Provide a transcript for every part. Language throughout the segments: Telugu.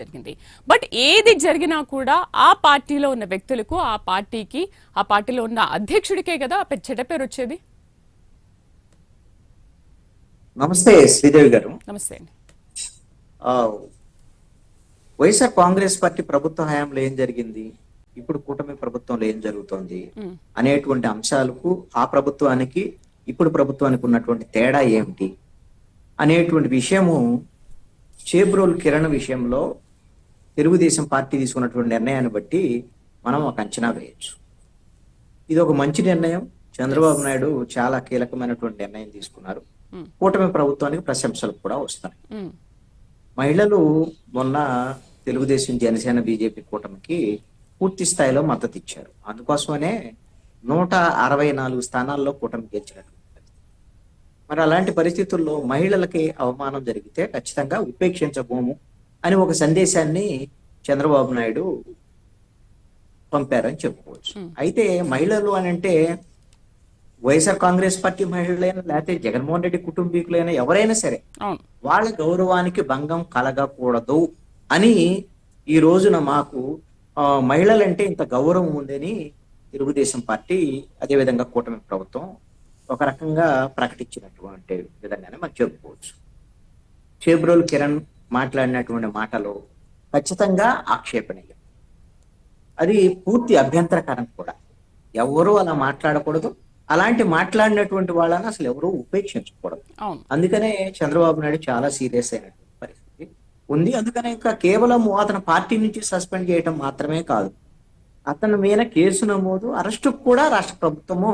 జరిగింది. బట్ ఏది జరిగినా కూడా ఆ పార్టీలో ఉన్న వ్యక్తులకు, ఆ పార్టీకి, ఆ పార్టీలో ఉన్న అధ్యక్షుడికే కదా చెడ్డ పేరు వచ్చేది. నమస్తే శ్రీదేవి గారు. నమస్తే అండి. వైఎస్ఆర్ కాంగ్రెస్ పార్టీ ప్రభుత్వ హయాంలో ఏం జరిగింది, ఇప్పుడు కూటమి ప్రభుత్వంలో ఏం జరుగుతోంది అనేటువంటి అంశాలకు, ఆ ప్రభుత్వానికి ఇప్పుడు ప్రభుత్వానికి ఉన్నటువంటి తేడా ఏమిటి అనేటువంటి విషయము చేబ్రోలు కిరణ్ విషయంలో తెలుగుదేశం పార్టీ తీసుకున్నటువంటి నిర్ణయాన్ని బట్టి మనం ఒక అంచనా వేయచ్చు. ఇది ఒక మంచి నిర్ణయం. చంద్రబాబు నాయుడు చాలా కీలకమైనటువంటి నిర్ణయం తీసుకున్నారు. కూటమి ప్రభుత్వానికి ప్రశంసలు కూడా వస్తాయి. మహిళలు మొన్న తెలుగుదేశం, జనసేన, బీజేపీ కూటమికి పూర్తి స్థాయిలో మద్దతు ఇచ్చారు. అందుకోసమనే 164 స్థానాల్లో కూటమి గెలిచినట్టు. మరి అలాంటి పరిస్థితుల్లో మహిళలకి అవమానం జరిగితే ఖచ్చితంగా ఉపేక్షించబోము అని ఒక సందేశాన్ని చంద్రబాబు నాయుడు పంపారని చెప్పుకోవచ్చు. అయితే మహిళలు అని అంటే వైఎస్ఆర్ కాంగ్రెస్ పార్టీ మహిళలైనా, లేకపోతే జగన్మోహన్ రెడ్డి కుటుంబీకులైనా, ఎవరైనా సరే వాళ్ళ గౌరవానికి భంగం కలగకూడదు అని ఈ రోజున మాకు మహిళలంటే ఇంత గౌరవం ఉందని తెలుగుదేశం పార్టీ, అదేవిధంగా కూటమి ప్రభుత్వం ఒక రకంగా ప్రకటించినటువంటి విధంగానే మనం చెప్పుకోవచ్చు. చేబ్రోలు కిరణ్ మాట్లాడినటువంటి మాటలు ఖచ్చితంగా ఆక్షేపణీయం. అది పూర్తి అభ్యంతరకరం కూడా. ఎవరు అలా మాట్లాడకూడదు. అలాంటి మాట్లాడినటువంటి వాళ్ళని అసలు ఎవరు ఉపేక్షించకూడదు. అందుకనే చంద్రబాబు నాయుడు చాలా సీరియస్ అయినటువంటి పరిస్థితి ఉంది. అందుకనే ఇంకా కేవలం అతను పార్టీ నుంచి సస్పెండ్ చేయడం మాత్రమే కాదు, అతని మీద కేసు నమోదు, అరెస్టు కూడా రాష్ట్ర ప్రభుత్వము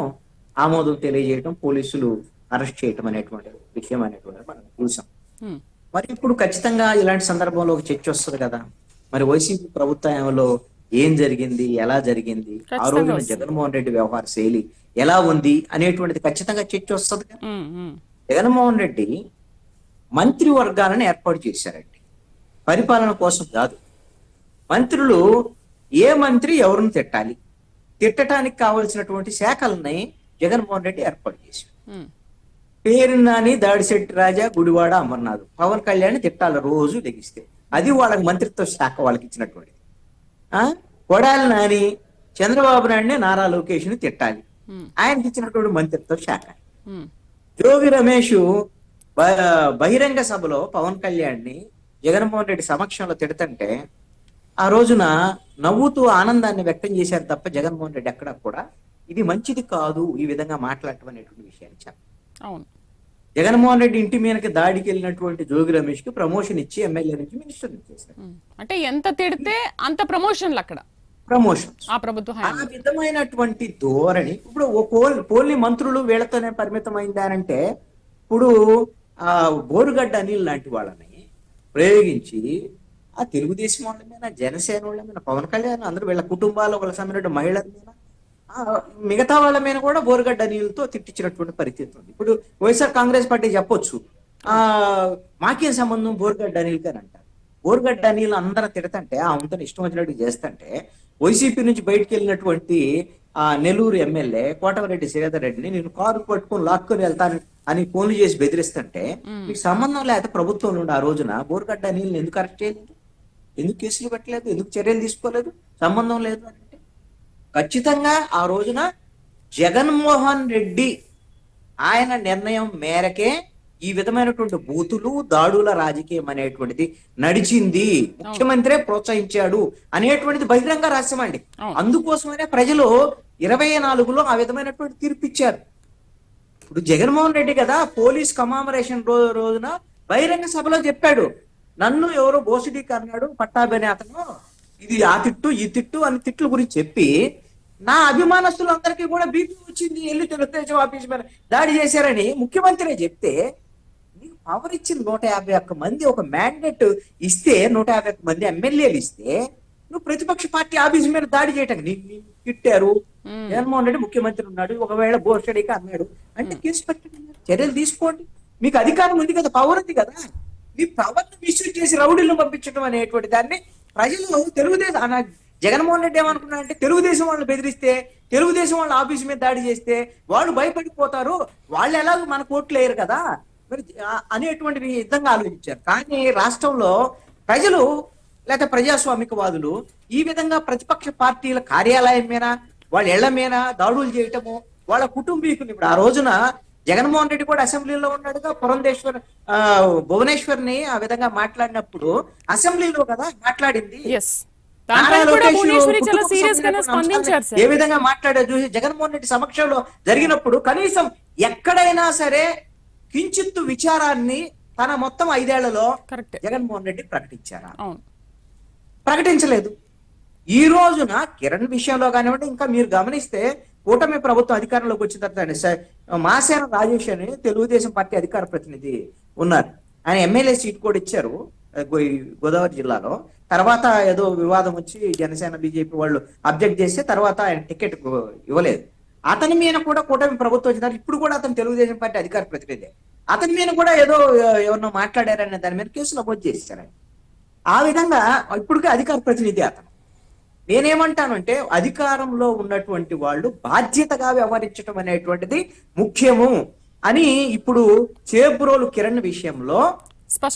ఆమోదం తెలియజేయడం, పోలీసులు అరెస్ట్ చేయటం అనేటువంటి విషయం అనేటువంటి మనం చూసాం. మరి ఇప్పుడు ఖచ్చితంగా ఇలాంటి సందర్భంలో ఒక చర్చ వస్తుంది కదా. మరి వైసీపీ ప్రభుత్వంలో ఏం జరిగింది, ఎలా జరిగింది, ఆ రోజున జగన్మోహన్ రెడ్డి వ్యవహార శైలి ఎలా ఉంది అనేటువంటిది ఖచ్చితంగా చర్చ వస్తుంది కదా. జగన్మోహన్ రెడ్డి మంత్రివర్గాలను ఏర్పాటు చేశారండి, పరిపాలన కోసం కాదు. మంత్రులు ఏ మంత్రి ఎవరిని తిట్టాలి, తిట్టడానికి కావలసినటువంటి శాఖలని జగన్మోహన్ రెడ్డి ఏర్పాటు చేశారు. పేరు నాని, దాడిశెట్టి రాజా, గుడివాడ అమర్నాథ్, పవన్ కళ్యాణ్ తిట్టాలి రోజు లెగిస్తే. అది వాళ్ళకి మంత్రిత్వ శాఖ వాళ్ళకి ఇచ్చినటువంటిది. కొడాలి నాని చంద్రబాబు నాయుడిని, నారా లోకేష్ ని తిట్టాలి, ఆయనకి ఇచ్చినటువంటి మంత్రిత్వ శాఖ. జోగి రమేష్ బహిరంగ సభలో పవన్ కళ్యాణ్ ని జగన్మోహన్ రెడ్డి సమక్షంలో తిడుతుంటే ఆ రోజున నవ్వుతూ ఆనందాన్ని వ్యక్తం చేశారు తప్ప జగన్మోహన్ రెడ్డి ఎక్కడ కూడా ఇది మంచిది కాదు ఈ విధంగా మాట్లాడటం అనేటువంటి విషయాన్ని చెప్పారు. జగన్మోహన్ రెడ్డి ఇంటి మీదకి దాడికి వెళ్ళినటువంటి జోగి రమేష్ కి ప్రమోషన్ ఇచ్చి ఎమ్మెల్యే నుంచి మినిస్టర్ చేశారు. అంటే ఎంత తిడితే అంత ప్రమోషన్లు, అక్కడ ప్రమోషన్. ఆ విధమైనటువంటి ధోరణి ఇప్పుడు పోల్ని మంత్రులు వీళ్ళతోనే పరిమితమైంది అంటే, ఇప్పుడు ఆ బోరుగడ్డ అనిల్ లాంటి వాళ్ళని ప్రయోగించి ఆ తెలుగుదేశం వాళ్ళ మీద, జనసేన వాళ్ళ మీద, పవన్ కళ్యాణ్ అందరూ వీళ్ళ కుటుంబాలు, వాళ్ళ సమైన మహిళల మీద, మిగతా వాళ్ళ మీద కూడా బోరుగడ్డ నీళ్ళతో తిట్టించినటువంటి పరిస్థితి ఉంది. ఇప్పుడు వైఎస్ఆర్ కాంగ్రెస్ పార్టీ చెప్పొచ్చు, మాకేం సంబంధం బోరుగడ్డ అనిల్కి అని అంటారు. బోరుగడ్డ అనిల్ అందరూ తిడతంటే, అంతా ఇష్టం వచ్చినట్టు చేస్తుంటే, వైసీపీ నుంచి బయటకు వెళ్ళినటువంటి నెల్లూరు ఎమ్మెల్యే కోటమిరెడ్డి శ్రీధర్ రెడ్డిని నేను కారు పట్టుకొని లాక్కొని వెళ్తాను అని ఫోన్లు చేసి బెదిరిస్తుంటే, మీకు సంబంధం లేకపోతే ప్రభుత్వంలో ఉండి ఆ రోజున బోరుగడ్డ అనిల్ని ఎందుకు అరెస్ట్ చేయలేదు, ఎందుకు కేసులు పెట్టలేదు, ఎందుకు చర్యలు తీసుకోలేదు, సంబంధం లేదు అంటే ఖచ్చితంగా ఆ రోజున జగన్మోహన్ రెడ్డి ఆయన నిర్ణయం మేరకే ఈ విధమైనటువంటి బూతులు, దాడుల రాజకీయం అనేటువంటిది నడిచింది, ముఖ్యమంత్రే ప్రోత్సహించాడు అనేటువంటిది బహిరంగ రహస్యం అండి. అందుకోసమనే ప్రజలు 24లో ఆ విధమైనటువంటి తీర్పిచ్చారు. ఇప్పుడు జగన్మోహన్ రెడ్డి కదా పోలీస్ కమామరేషన్ రోజున బహిరంగ సభలో చెప్పాడు, నన్ను ఎవరో బోసిడీకి అన్నాడు పట్టాభి అతను, ఇది ఆ తిట్టు ఈ తిట్టు అని తిట్ల గురించి చెప్పి నా అభిమానస్తులందరికీ కూడా బీపీ వచ్చింది, వెళ్ళి తెలుగుదేశం ఆఫీస్ మీద దాడి చేశారని ముఖ్యమంత్రి చెప్తే, నీకు పవర్ ఇచ్చింది 151 మంది, ఒక మ్యాండేట్ ఇస్తే 151 మంది ఎమ్మెల్యేలు ఇస్తే, నువ్వు ప్రతిపక్ష పార్టీ ఆఫీస్ మీద దాడి చేయటానికి తిట్టారు. జగన్మోహన్ రెడ్డి ముఖ్యమంత్రి ఉన్నాడు, ఒకవేళ బోర్షడికి అన్నాడు అంటే కేసు పెట్టండి, చర్యలు తీసుకోండి, మీకు అధికారం ఉంది కదా, పవర్ ఉంది కదా. మీ పవర్ మిస్యూజ్ చేసి రౌడీలను పంపించడం అనేటువంటి దాన్ని ప్రజలు తెలుగుదేశం జగన్మోహన్ రెడ్డి ఏమనుకున్నారంటే, తెలుగుదేశం వాళ్ళని బెదిరిస్తే, తెలుగుదేశం వాళ్ళ ఆఫీస్ మీద దాడి చేస్తే వాళ్ళు భయపడిపోతారు, వాళ్ళు ఎలాగో మన కోట్లు వేయరు కదా మరి అనేటువంటి విధంగా ఆలోచించారు. కానీ రాష్ట్రంలో ప్రజలు లేకపోతే ప్రజాస్వామికవాదులు ఈ విధంగా ప్రతిపక్ష పార్టీల కార్యాలయం మీద వాళ్ళ ఇళ్ల మీద దాడులు చేయటము, వాళ్ళ కుటుంబీకులు ఇప్పుడు ఆ రోజున జగన్మోహన్ రెడ్డి కూడా అసెంబ్లీలో ఉన్నాడుగా, భువనేశ్వర్ని ఆ విధంగా మాట్లాడినప్పుడు అసెంబ్లీలో కదా మాట్లాడింది. నారా లోకేష్ కుటుంబ సభ్యులకు అంశాలను ఏ విధంగా మాట్లాడారు చూసి జగన్మోహన్ రెడ్డి సమక్షంలో జరిగినప్పుడు కనీసం ఎక్కడైనా సరే కించిత్తు విచారాన్ని తన మొత్తం 5 ఏళ్లలో జగన్మోహన్ రెడ్డి ప్రకటించారా? ప్రకటించలేదు. ఈ రోజున కిరణ్ విషయంలో కానివ్వండి, ఇంకా మీరు గమనిస్తే కూటమి ప్రభుత్వం అధికారంలోకి వచ్చిన తర్వాత మాసేన రాజేష్ అని తెలుగుదేశం పార్టీ అధికార ప్రతినిధి ఉన్నారు, ఆయన ఎమ్మెల్యే సీట్ కూడా ఇచ్చారు గోదావరి జిల్లాలో. తర్వాత ఏదో వివాదం వచ్చి జనసేన బీజేపీ వాళ్ళు అబ్జెక్ట్ చేస్తే తర్వాత ఆయన టికెట్ ఇవ్వలేదు. అతని మీద కూడా కూటమి ప్రభుత్వం వచ్చిన తర్వాత ఇప్పుడు కూడా అతను తెలుగుదేశం పార్టీ అధికార ప్రతినిధి, అతని మీద కూడా ఏదో ఎవరినో మాట్లాడారనే దాని మీద కేసులు నమోదు చేశారు. ఆ విధంగా ఇప్పటికే అధికార ప్రతినిధి అతను. నేనేమంటానంటే అధికారంలో ఉన్నటువంటి వాళ్ళు బాధ్యతగా వ్యవహరించడం అనేటువంటిది ముఖ్యము అని ఇప్పుడు చేబ్రోలు కిరణ్ విషయంలో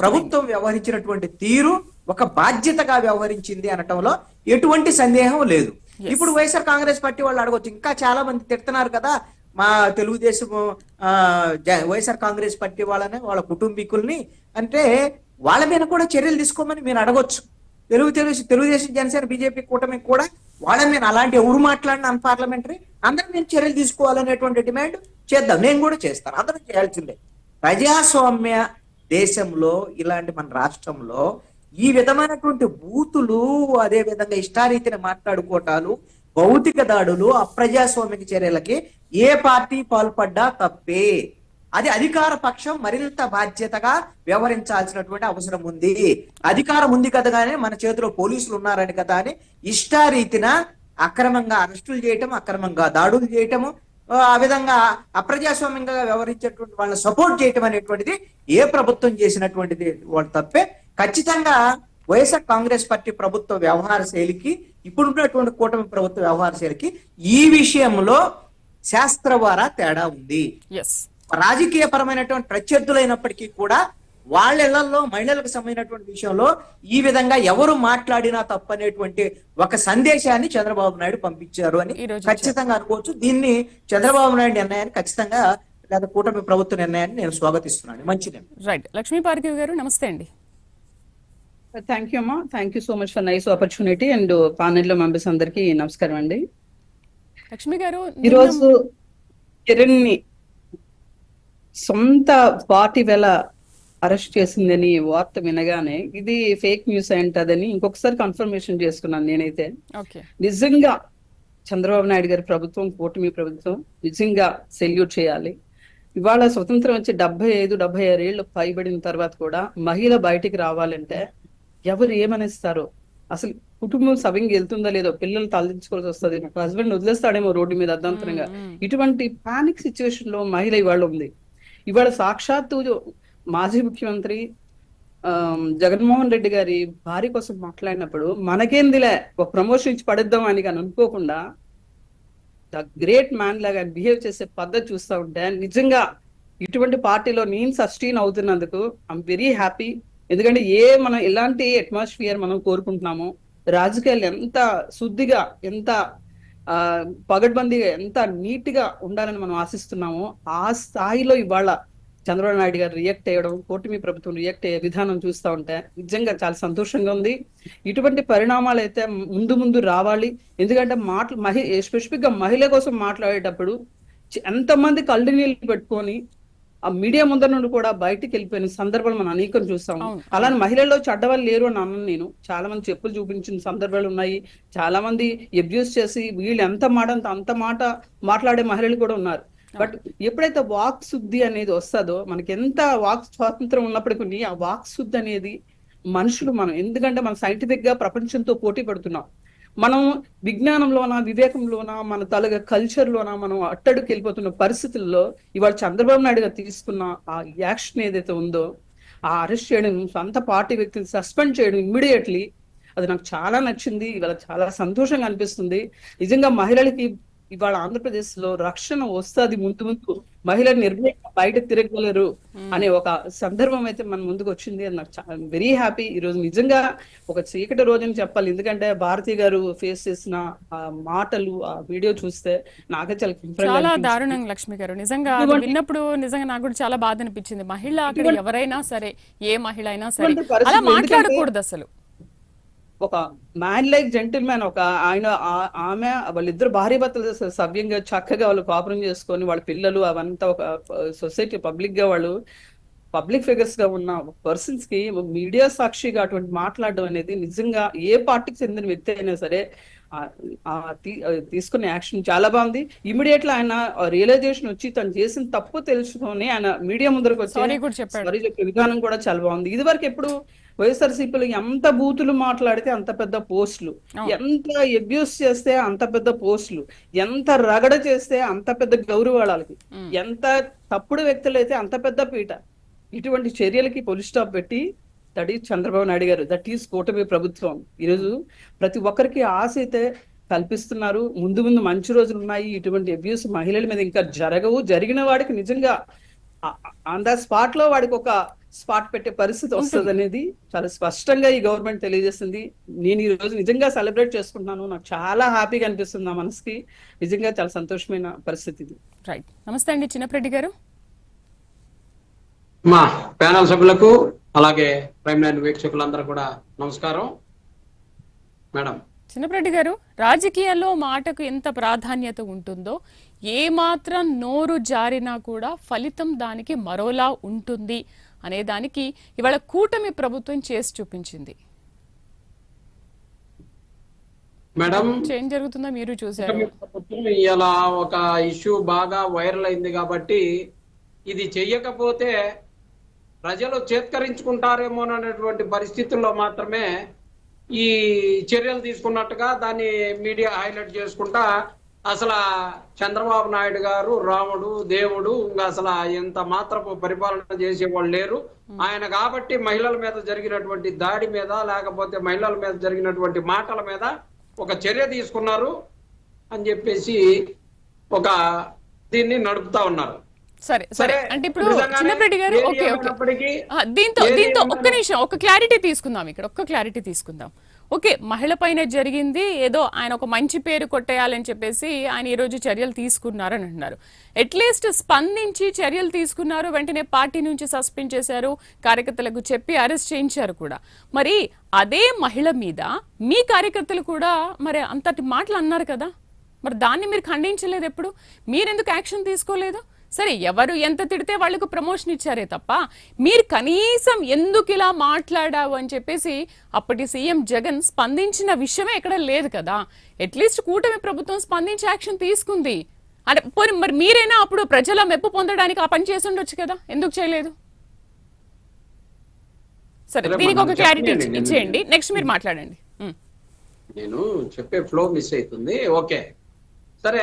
ప్రభుత్వం వ్యవహరించినటువంటి తీరు ఒక బాధ్యతగా వ్యవహరించింది అనటంలో ఎటువంటి సందేహం లేదు. ఇప్పుడు వైఎస్ఆర్ కాంగ్రెస్ పార్టీ వాళ్ళు అడగొచ్చు, ఇంకా చాలా మంది తిడుతున్నారు కదా మా తెలుగుదేశం వైఎస్ఆర్ కాంగ్రెస్ పార్టీ వాళ్ళని, వాళ్ళ కుటుంబీకుల్ని, అంటే వాళ్ళ మీద కూడా చర్యలు తీసుకోమని మీరు అడగొచ్చు. తెలుగుదేశం జనసేన బీజేపీ కూటమి కూడా వాళ్ళ మీద అలాంటి ఎవరు మాట్లాడిన అన్పార్లమెంటరీ అందరం మేము చర్యలు తీసుకోవాలనేటువంటి డిమాండ్ చేద్దాం. నేను కూడా చేస్తాను, అందరం చేయాల్సిందే. ప్రజాస్వామ్య దేశంలో ఇలాంటి మన రాష్ట్రంలో ఈ విధమైనటువంటి బూతులు, అదే విధంగా ఇష్టారీతిని మాట్లాడుకోవటాలు, భౌతిక దాడులు, అప్రజాస్వామిక చర్యలకి ఏ పార్టీ పాల్పడ్డా తప్పే. అది అధికార పక్షం మరింత బాధ్యతగా వ్యవహరించాల్సినటువంటి అవసరం ఉంది. అధికారం ఉంది కదా కానీ మన చేతిలో పోలీసులు ఉన్నారని కదా అని ఇష్టారీతిన అక్రమంగా అరెస్టులు చేయటం, అక్రమంగా దాడులు చేయటము, ఆ విధంగా అప్రజాస్వామ్యంగా వ్యవహరించేటువంటి వాళ్ళని సపోర్ట్ చేయటం అనేటువంటిది ఏ ప్రభుత్వం చేసినటువంటిది వాళ్ళు తప్పే. ఖచ్చితంగా వైఎస్ఆర్ కాంగ్రెస్ పార్టీ ప్రభుత్వ వ్యవహార శైలికి, ఇప్పుడున్నటువంటి కూటమి ప్రభుత్వ వ్యవహార శైలికి ఈ విషయంలో శాస్త్రవార తేడా ఉంది. రాజకీయ పరమైనటువంటి ప్రత్యర్థులైనప్పటికీ కూడా వాళ్ళ ఇళ్లలో మహిళలకు సంబంధించినటువంటి విషయంలో ఈ విధంగా ఎవరు మాట్లాడినా తప్పనేటువంటి ఒక సందేశాన్ని చంద్రబాబు నాయుడు పంపించారు అని ఖచ్చితంగా అనుకోవచ్చు. దీన్ని చంద్రబాబు నాయుడు నిర్ణయాన్ని ఖచ్చితంగా లేదా కూటమి ప్రభుత్వ నిర్ణయాన్ని నేను స్వాగతిస్తున్నాను. మంచిది. రైట్. లక్ష్మీ భార్గవి గారు నమస్తే అండి. థ్యాంక్ యూ అమ్మా, thank you so much for nice opportunity. And panel లో మెంబర్స్ అందరికి నమస్కారం అండి. లక్ష్మి గారు, ఈరోజు కిరణ్ ని సొంత పార్టీ వేళ అరెస్ట్ చేసిందని వార్త వినగానే ఇది ఫేక్ న్యూస్ అంటదని ఇంకొకసారి కన్ఫర్మేషన్ చేసుకున్నాను నేనైతే. నిజంగా చంద్రబాబు నాయుడు గారి ప్రభుత్వం, కూటమి ప్రభుత్వం నిజంగా సెల్యూట్ చేయాలి. ఇవాళ స్వతంత్రం వచ్చి 75-76 ఏళ్ళు పైబడిన తర్వాత కూడా మహిళ బయటికి రావాలంటే ఎవరు ఏమనిస్తారో, అసలు కుటుంబం సవ్యంగా వెళ్తుందా లేదో, పిల్లలు తలదించుకోవాల్సి వస్తుంది, నాకు హస్బెండ్ వదిలేస్తాడేమో రోడ్డు మీద అర్ధంతరంగా, ఇటువంటి పానిక్ సిచ్యువేషన్ లో మహిళ ఇవాళ ఉంది. ఇవాళ సాక్షాత్తు మాజీ ముఖ్యమంత్రి జగన్మోహన్ రెడ్డి గారి భార్య కోసం మాట్లాడినప్పుడు మనకేందిలే ఒక ప్రమోషన్ ఇచ్చి పడేద్దాం అని కానీ అనుకోకుండా ద గ్రేట్ మ్యాన్ లాగా బిహేవ్ చేసే పద్ధతి చూస్తూ ఉంటే నిజంగా ఇటువంటి పార్టీలో నేను సస్టైన్ అవుతున్నందుకు ఐఎమ్ వెరీ హ్యాపీ. ఎందుకంటే మనం ఎలాంటి అట్మాస్ఫియర్ మనం కోరుకుంటున్నామో, రాజకీయాలు ఎంత శుద్ధిగా, ఎంత పగడ్బందీగా, ఎంత నీట్ గా ఉండాలని మనం ఆశిస్తున్నామో ఆ స్థాయిలో ఇవాళ చంద్రబాబు నాయుడు గారు రియాక్ట్ అయ్యడం, కూటమి ప్రభుత్వం రియాక్ట్ అయ్యే విధానం చూస్తూ ఉంటే నిజంగా చాలా సంతోషంగా ఉంది. ఇటువంటి పరిణామాలు అయితే ముందు రావాలి. ఎందుకంటే స్పెసిఫిక్ గా మహిళ కోసం మాట్లాడేటప్పుడు ఎంతమంది కళ్ళు నీళ్ళు పెట్టుకొని ఆ మీడియా ముందర నుండి కూడా బయటికి వెళ్ళిపోయిన సందర్భాలు మనం అనేకం చూస్తాము. అలానే మహిళల్లో చెడ్డవాళ్ళు లేరు అని అన్నాను నేను. చాలా మంది చెప్పులు చూపించిన సందర్భాలు ఉన్నాయి. చాలా మంది అబ్యూస్ చేసి వీళ్ళు అంత మాట మాట్లాడే మహిళలు కూడా ఉన్నారు. బట్ ఎప్పుడైతే వాక్ శుద్ధి అనేది వస్తుందో, మనకి ఎంత వాక్ స్వాతంత్రం ఉన్నప్పటికీ ఆ వాక్ శుద్ధి అనేది మనం ఎందుకంటే మనం సైంటిఫిక్ గా ప్రపంచంతో పోటీ పడుతున్నాం. మనం విజ్ఞానంలోనా, వివేకంలోనా, మన తలగ కల్చర్ లోనా మనం అట్టడుకు వెళ్ళిపోతున్న పరిస్థితుల్లో ఇవాళ చంద్రబాబు నాయుడు గారు తీసుకున్న ఆ యాక్షన్ ఏదైతే ఉందో, ఆ అరెస్ట్ చేయడం, సొంత పార్టీ వ్యక్తిని సస్పెండ్ చేయడం ఇమ్మీడియట్లీ, అది నాకు చాలా నచ్చింది. ఇవాళ చాలా సంతోషంగా అనిపిస్తుంది. నిజంగా మహిళలకి ఇవాళ ఆంధ్రప్రదేశ్ లో రక్షణ వస్తుంది, ముందు ముందు మహిళలు నిర్భయంగా బయట తిరగలరు అనే ఒక సందర్భం అయితే మన ముందుకు వచ్చింది. అని నాకు వెరీ హ్యాపీ. ఈ రోజు నిజంగా ఒక చీకటి రోజుని చెప్పాలి, ఎందుకంటే భారతి గారు ఫేస్ చేసిన ఆ మాటలు, ఆ వీడియో చూస్తే నాకే చాలా దారుణంగా లక్ష్మి గారు. నిజంగా అది విన్నప్పుడు నిజంగా నాకు కూడా చాలా బాధ అనిపించింది. మహిళ అక్కడ ఎవరైనా సరే, ఏ మహిళ అయినా సరే అలా మాట్లాడకూడదు అసలు. ఒక మ్యాన్ లైక్ జెంటిల్మెన్, ఒక ఆయన ఆమె వాళ్ళిద్దరు భార్య భర్తలు సవ్యంగా చక్కగా వాళ్ళు కాపురం చేసుకొని వాళ్ళ పిల్లలు అవంతా ఒక సొసైటీ పబ్లిక్ గా వాళ్ళు పబ్లిక్ ఫిగర్స్ గా ఉన్న పర్సన్స్ కి మీడియా సాక్షిగా అటువంటి మాట్లాడడం అనేది నిజంగా ఏ పార్టీకి చెందిన వ్యక్తి అయినా సరే తీసుకునే యాక్షన్ చాలా బాగుంది. ఇమీడియట్లీ ఆయన రియలైజేషన్ వచ్చి తను చేసిన తప్పు తెలుసుకొని ఆయన మీడియా ముందరకు వచ్చి సారీ చెప్పే విధానం కూడా చాలా బాగుంది. ఇది వరకు ఎప్పుడు వైఎస్ఆర్సీపీలో ఎంత బూతులు మాట్లాడితే అంత పెద్ద పోస్టులు, ఎంత అబ్యూస్ చేస్తే అంత పెద్ద పోస్టులు, ఎంత రగడ చేస్తే అంత పెద్ద గౌరవాళ్ళకి, ఎంత తప్పుడు వ్యక్తులైతే అంత పెద్ద పీట. ఇటువంటి చర్యలకి పోలీస్ స్టాప్ పెట్టి దట్ ఈజ్ చంద్రబాబు నాయుడు గారు, దట్ ఈజ్ కూటమి ప్రభుత్వం. ఈరోజు ప్రతి ఒక్కరికి ఆశ అయితే కల్పిస్తున్నారు. ముందు ముందు మంచి రోజులు ఉన్నాయి. ఇటువంటి అబ్యూస్ మహిళల మీద ఇంకా జరగవు. జరిగిన వాడికి నిజంగా ఆన్ ద స్పాట్ లో వాడికి ఒక స్పాట్ పెట్టే పరిస్థితి వస్తుంది అనేది చాలా స్పష్టంగా ఈ గవర్నమెంట్ తెలియజేస్తుంది. నేను ఈ రోజు నిజంగా సెలబ్రేట్ చేసుకుంటున్నాను. నాకు చాలా హ్యాపీగా అనిపిస్తుంది. నా మనసుకి నిజంగా చాలా సంతోషమైన పరిస్థితి ఇది. రైట్. నమస్తే అండి చిన్నప్రెడ్డి గారు. మా ప్యానల్ సభ్యులకు అలాగే ప్రైమ్ లైన్ వీక్షకులందరూ కూడా నమస్కారం. మేడం చిన్నప్రెడ్డి గారు, రాజకీయాల్లో మాటకు ఎంత ప్రాధాన్యత ఉంటుందో, ఏ మాత్రం నోరు జారినా కూడా ఫలితం దానికి మరోలా ఉంటుంది అనే దానికి ఇవాళ కూటమి ప్రభుత్వం చేసి చూపించింది. మేడం ఏం జరుగుతుందో మీరు చూసారు. ఇలా ఒక ఇష్యూ బాగా వైరల్ అయింది కాబట్టి ఇది చెయ్యకపోతే ప్రజలు చేత్కరించుకుంటారేమో అనేటువంటి పరిస్థితుల్లో మాత్రమే ఈ చర్యలు తీసుకున్నట్టుగా దాన్ని మీడియా హైలైట్ చేసుకుంటా అసలు చంద్రబాబు నాయుడు గారు రాముడు దేవుడు, ఇంకా అసలు ఎంత మాత్రపు పరిపాలన చేసేవాళ్ళు లేరు ఆయన కాబట్టి మహిళల మీద జరిగినటువంటి దాడి మీద లేకపోతే మహిళల మీద జరిగినటువంటి మాటల మీద ఒక చర్య తీసుకున్నారు అని చెప్పేసి ఒక దీన్ని నడుపుతా ఉన్నారు. సరే సరే, అంటే ఇప్పుడు చిన్నప్రెడ్డి గారు ఓకే ఓకే, దీంతో ఒక్క నిమిషం ఒక క్లారిటీ తీసుకుందాం. ఇక్కడ ఒక్క క్లారిటీ తీసుకుందాం. ఓకే, మహిళ పైన జరిగింది, ఏదో ఆయన ఒక మంచి పేరు కొట్టేయాలని చెప్పేసి ఆయన ఈ రోజు చర్యలు తీసుకున్నారని అంటున్నారు. అట్లీస్ట్ స్పందించి చర్యలు తీసుకున్నారు, వెంటనే పార్టీ నుంచి సస్పెండ్ చేశారు, కార్యకర్తలకు చెప్పి అరెస్ట్ చేయించారు కూడా. మరి అదే మహిళ మీద మీ కార్యకర్తలు కూడా మరి అంతటి మాటలు అన్నారు కదా, మరి దాన్ని మీరు ఖండించలేదు. ఎప్పుడు మీరెందుకు యాక్షన్ తీసుకోలేదు? సరే, ఎవరు ఎంత తిడితే వాళ్లకు ప్రమోషన్ ఇచ్చారే తప్ప మీరు కనీసం ఎందుకు ఇలా మాట్లాడావు అని చెప్పేసి అప్పటి సీఎం జగన్ స్పందించిన విషయమే ఎక్కడ లేదు కదా. అట్లీస్ట్ కూటమి ప్రభుత్వం స్పందించి యాక్షన్ తీసుకుంది అంటే పోనీ మరి మీరైనా అప్పుడు ప్రజల మెప్పు పొందడానికి ఆ పని చేసి ఉండొచ్చు కదా, ఎందుకు చేయలేదు? సరే, దీనికి ఒక క్లారిటీ ఇచ్చేయండి, నెక్స్ట్ మీరు మాట్లాడండి. నేను చెప్పే ఫ్లో మిస్ అవుతుంది. ఓకే సరే,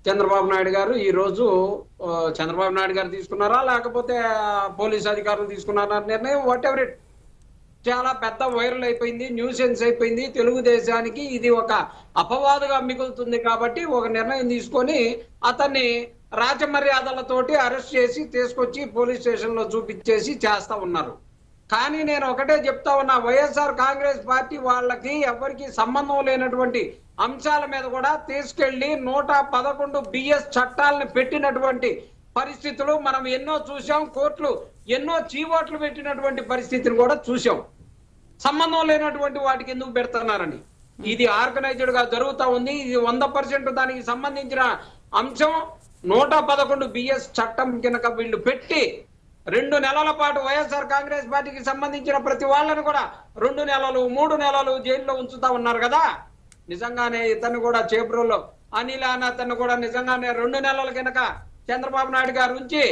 చంద్రబాబు నాయుడు గారు ఈ రోజు చంద్రబాబు నాయుడు గారు తీసుకున్నారా లేకపోతే పోలీస్ అధికారులు తీసుకున్నారా నిర్ణయం, వాట్ ఎవర్ ఇట్, చాలా పెద్ద వైరల్ అయిపోయింది, న్యూసెన్స్ అయిపోయింది. తెలుగుదేశానికి ఇది ఒక అపవాదుగా మిగులుతుంది కాబట్టి ఒక నిర్ణయం తీసుకొని అతన్ని రాజమర్యాదలతోటి అరెస్ట్ చేసి తీసుకొచ్చి పోలీస్ స్టేషన్ లో చూపించేసి చేస్తా ఉన్నారు. కానీ నేను ఒకటే చెప్తా ఉన్నా, వైఎస్ఆర్ కాంగ్రెస్ పార్టీ వాళ్ళకి ఎవరికి సంబంధం లేనటువంటి అంశాల మీద కూడా తీసుకెళ్లి 111 బిఎస్ చట్టాలను పెట్టినటువంటి పరిస్థితులు మనం ఎన్నో చూసాం. కోర్టులు ఎన్నో చీవోట్లు పెట్టినటువంటి పరిస్థితిని కూడా చూసాం. సంబంధం లేనటువంటి వాటికి ఎందుకు పెడుతున్నారని ఇది ఆర్గనైజ్డ్ గా జరుగుతా ఉంది. ఇది 100% దానికి సంబంధించిన అంశం. 111 బిఎస్ చట్టం కింద వీళ్ళు పెట్టి 2 నెలల పాటు వైఎస్ఆర్ కాంగ్రెస్ పార్టీకి సంబంధించిన ప్రతి వాళ్ళని కూడా 2 నెలలు 3 నెలలు జైల్లో ఉంచుతా ఉన్నారు కదా. నిజంగానే ఇతను కూడా చేబ్రోలో అనిల్ అని అతను కూడా నిజంగానే 2 నెలల కిందక చంద్రబాబు నాయుడు గారు ఉంచి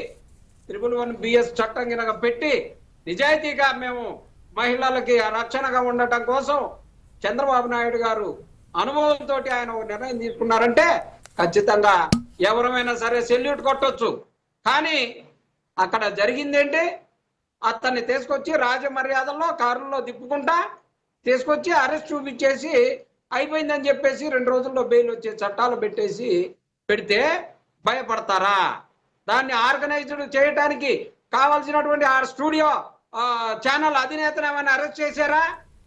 111 బిఎస్ చట్టం కింద పెట్టి నిజాయితీగా మేము మహిళలకి రక్షణగా ఉండటం కోసం చంద్రబాబు నాయుడు గారు అనుభవంతో ఆయన ఒక నిర్ణయం తీసుకున్నారంటే ఖచ్చితంగా ఎవరైనా సరే సెల్యూట్ కొట్టొచ్చు. కానీ అక్కడ జరిగిందేంటి, అతన్ని తీసుకొచ్చి రాజమర్యాదల్లో కారుల్లో తిప్పుకుంటా తీసుకొచ్చి అరెస్ట్ చూపించేసి అయిపోయిందని చెప్పేసి 2 రోజుల్లో బెయిల్ వచ్చే చట్టాలు పెట్టేసి పెడితే భయపడతారా? దాన్ని ఆర్గనైజ్డ్ చేయడానికి కావాల్సినటువంటి ఆ స్టూడియో ఛానల్ అధినేతను ఏమైనా అరెస్ట్ చేశారా?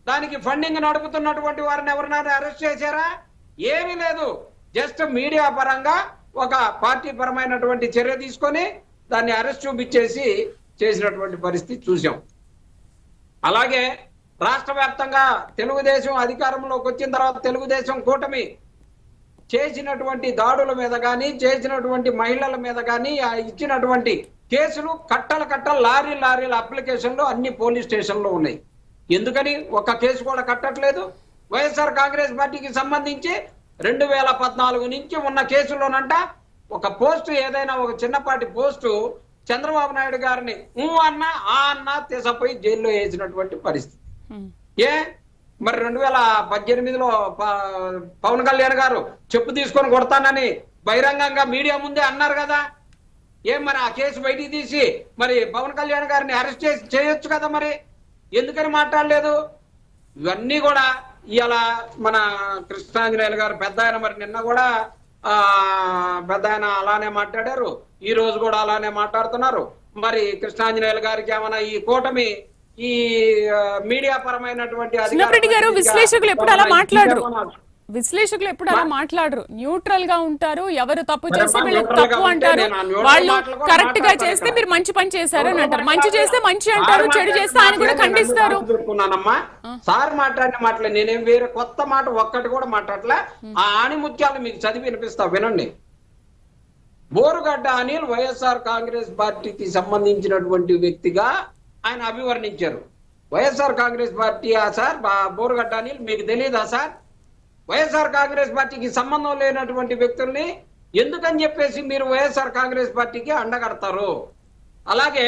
దానికి ఫండింగ్ నడుపుతున్నటువంటి వారిని ఎవరినైనా అరెస్ట్ చేశారా? ఏమీ లేదు. జస్ట్ మీడియా పరంగా ఒక పార్టీ పరమైనటువంటి చర్య తీసుకొని దాన్ని అరెస్ట్ చూపించేసి చేసినటువంటి పరిస్థితి చూసాం. అలాగే రాష్ట్ర వ్యాప్తంగా తెలుగుదేశం అధికారంలోకి వచ్చిన తర్వాత తెలుగుదేశం కూటమి చేసినటువంటి దాడుల మీద కానీ, చేసినటువంటి మహిళల మీద కానీ ఇచ్చినటువంటి కేసులు కట్టల లారీల అప్లికేషన్లు అన్ని పోలీస్ స్టేషన్లో ఉన్నాయి. ఎందుకని ఒక్క కేసు కూడా కట్టట్లేదు? వైఎస్ఆర్ కాంగ్రెస్ పార్టీకి సంబంధించి 2014 నుంచి ఉన్న కేసులోనంట ఒక పోస్టు, ఏదైనా ఒక చిన్నపాటి పోస్టు చంద్రబాబు నాయుడు గారిని అన్నా అన్నా తీసపోయి జైల్లో వేసినటువంటి పరిస్థితి. మరి 2018లో పవన్ కళ్యాణ్ గారు చెప్పు తీసుకొని కొడతానని బహిరంగంగా మీడియా ముందే అన్నారు కదా. మరి ఆ కేసు బయటికి తీసి మరి పవన్ కళ్యాణ్ గారిని అరెస్ట్ చేయొచ్చు కదా, మరి ఎందుకని మాట్లాడలేదు? ఇవన్నీ కూడా ఇవాళ మన కృష్ణాంజనేయులు గారు పెద్ద ఆయన, మరి నిన్న కూడా పెద్ద ఆయన అలానే మాట్లాడారు, ఈ రోజు కూడా అలానే మాట్లాడుతున్నారు. మరి కృష్ణాంజనేయులు గారికి ఏమైనా ఈ కూటమి ఈ మీడియా పరమైనటువంటి విశ్లేషకులు ఎప్పుడు అలా మాట్లాడరు, విశ్లేషకులు ఎప్పుడు అలా మాట్లాడరు, న్యూట్రల్ గా ఉంటారు. ఎవరు తప్పు చేస్తే వీళ్ళు తప్పు అంటారు, వాళ్ళు కరెక్ట్ గా చేస్తే మీరు మంచి పని చేశారు అని అంటారు, మంచి చేస్తే మంచి అంటారు, చెడు చేస్తే ఆయన కూడా ఖండిస్తారు. సార్ మాట్లాడిన మాటలే, నేనేం వేరే కొత్త మాట ఒక్కటి కూడా మాట్లాడలే. ఆ ఆణిముత్యాలు మీకు చదివి వినిపిస్తా, వినండి. బోరుగడ్డ అనిల్ వైఎస్ఆర్ కాంగ్రెస్ పార్టీకి సంబంధించినటువంటి వ్యక్తిగా ఆయన అభివర్ణించారు. వైఎస్ఆర్ కాంగ్రెస్ పార్టీ సార్ బోరుగడ్డ అనిల్ మీకు తెలియదా సార్? వైఎస్ఆర్ కాంగ్రెస్ పార్టీకి సంబంధం లేనటువంటి వ్యక్తుల్ని ఎందుకని చెప్పేసి మీరు వైఎస్ఆర్ కాంగ్రెస్ పార్టీకి అండగడతారు? అలాగే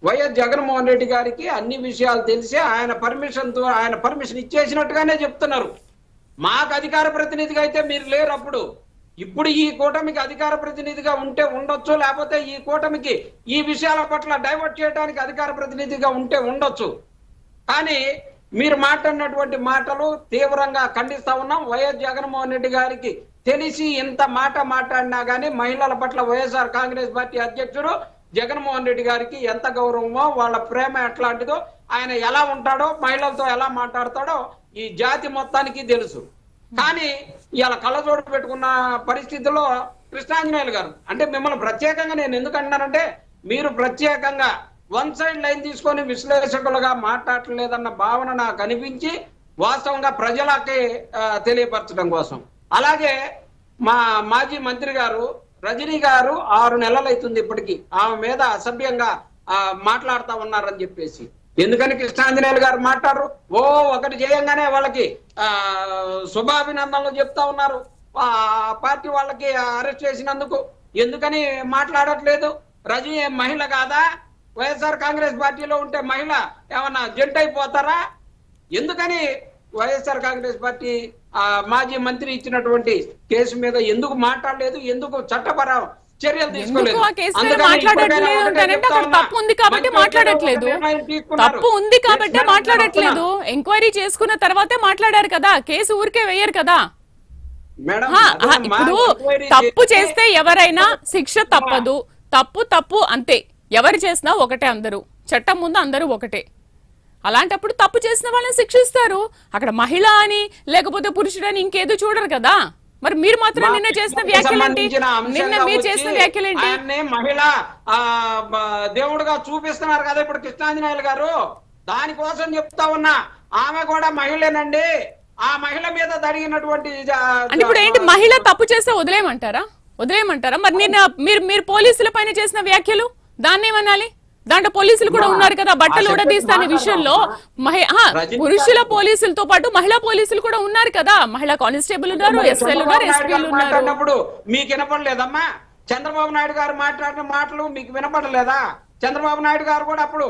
వైఎస్ జగన్మోహన్ రెడ్డి గారికి అన్ని విషయాలు తెలిసి ఆయన పర్మిషన్ ఇచ్చేసినట్టుగానే చెప్తున్నారు. మాకు అధికార ప్రతినిధిగా అయితే మీరు లేరు అప్పుడు. ఇప్పుడు ఈ కూటమికి అధికార ప్రతినిధిగా ఉంటే ఉండొచ్చు, లేకపోతే ఈ కూటమికి ఈ విషయాల పట్ల డైవర్ట్ చేయడానికి అధికార ప్రతినిధిగా ఉంటే ఉండొచ్చు. కానీ మీరు మాట్లాడినటువంటి మాటలు తీవ్రంగా ఖండిస్తా ఉన్నాం. వైఎస్ జగన్మోహన్ రెడ్డి గారికి తెలిసి ఇంత మాట మాట్లాడినా గానీ మహిళల పట్ల వైఎస్ఆర్ కాంగ్రెస్ పార్టీ అధ్యక్షుడు జగన్మోహన్ రెడ్డి గారికి ఎంత గౌరవమో, వాళ్ళ ప్రేమ ఎట్లాంటిదో, ఆయన ఎలా ఉంటాడో, మహిళలతో ఎలా మాట్లాడతాడో ఈ జాతి మొత్తానికి తెలుసు. కానీ ఇలా కళ్ళజోడు పెట్టుకున్న పరిస్థితుల్లో కృష్ణాంజనేయులు గారు, అంటే మిమ్మల్ని ప్రత్యేకంగా నేను ఎందుకు అంటున్నానంటే, మీరు ప్రత్యేకంగా వన్ సైడ్ లైన్ తీసుకొని విశ్లేషకులుగా మాట్లాడలేదన్న భావన నాకు అనిపించి వాస్తవంగా ప్రజలకి తెలియపరచడం కోసం. అలాగే మా మాజీ మంత్రి గారు రజనీ గారు 6 నెలలు అవుతుంది ఇప్పటికీ ఆమె మీద అసభ్యంగా మాట్లాడుతూ ఉన్నారని చెప్పేసి. ఎందుకని కృష్ణాంజనేయులు గారు మాట్లాడరు? ఒకటి చేయంగానే వాళ్ళకి శుభాభినందనలు చెప్తా ఉన్నారు. పార్టీ వాళ్ళకి అరెస్ట్ చేసినందుకు ఎందుకని మాట్లాడట్లేదు? రజనీ మహిళ కాదా? వైఎస్ఆర్ కాంగ్రెస్ పార్టీలో ఉంటే మహిళ ఏమన్నా జంట అయిపోతారా? ఎందుకని వైఎస్ఆర్ కాంగ్రెస్ పార్టీ మాజీ మంత్రి ఇచ్చినటువంటి కేసు మీద ఎందుకు మాట్లాడలేదు? ఎందుకు చట్టపర చర్యలు తీసుకోలేదు? తప్పు ఉంది కాబట్టి మాట్లాడట్లేదు, తప్పు ఉంది కాబట్టి మాట్లాడట్లేదు. ఎంక్వైరీ చేసుకున్న తర్వాతే మాట్లాడారు కదా, కేసు ఊరికే వేయరు కదా. ఇప్పుడు తప్పు చేస్తే ఎవరైనా శిక్ష తప్పదు, తప్పు అంతే. ఎవరు చేసినా ఒకటే, అందరూ చట్టం ముందు అందరూ ఒకటే. అలాంటప్పుడు తప్పు చేసిన వాళ్ళని శిక్షిస్తారు. అక్కడ మహిళ అని లేకపోతే పురుషుడని ఇంకేదో చూడరు కదా. మరి మీరు మాత్రం నిన్న చేసిన వ్యాఖ్యలేంటి? నిన్న మీరు చేసిన వ్యాఖ్యలేంటి? మహిళ దేవుడుగా చూపిస్తున్నారు కదా ఇప్పుడు కృష్ణాంజనేయులు గారు. దానికోసం చెప్తా ఉన్నా, ఆమె కూడా మహిళేనండి. ఆ మహిళ మీద జరిగినటువంటి అంటే ఇప్పుడు ఏంటి, మహిళ తప్పు చేస్తే వదిలేయమంటారా? మరి నిన్న మీరు పోలీసుల పైన చేసిన వ్యాఖ్యలు దాన్ని ఏమనాలి? దాంట్లో పోలీసులు కూడా ఉన్నారు కదా, బట్టలు ఉడదీస్తానే విషయంలో పురుషుల పోలీసులతో పాటు మహిళా పోలీసులు కూడా ఉన్నారు కదా. మహిళా కానిస్టేబుల్ ఉన్నారు, ఎస్ఐలు ఉన్నారు, ఎస్పీలు ఉన్నారు. మీకు వినపడలేదమ్మా? చంద్రబాబు నాయుడు గారు మాట్లాడిన మాటలు మీకు వినపడలేదా? చంద్రబాబు నాయుడు గారు కూడా అప్పుడు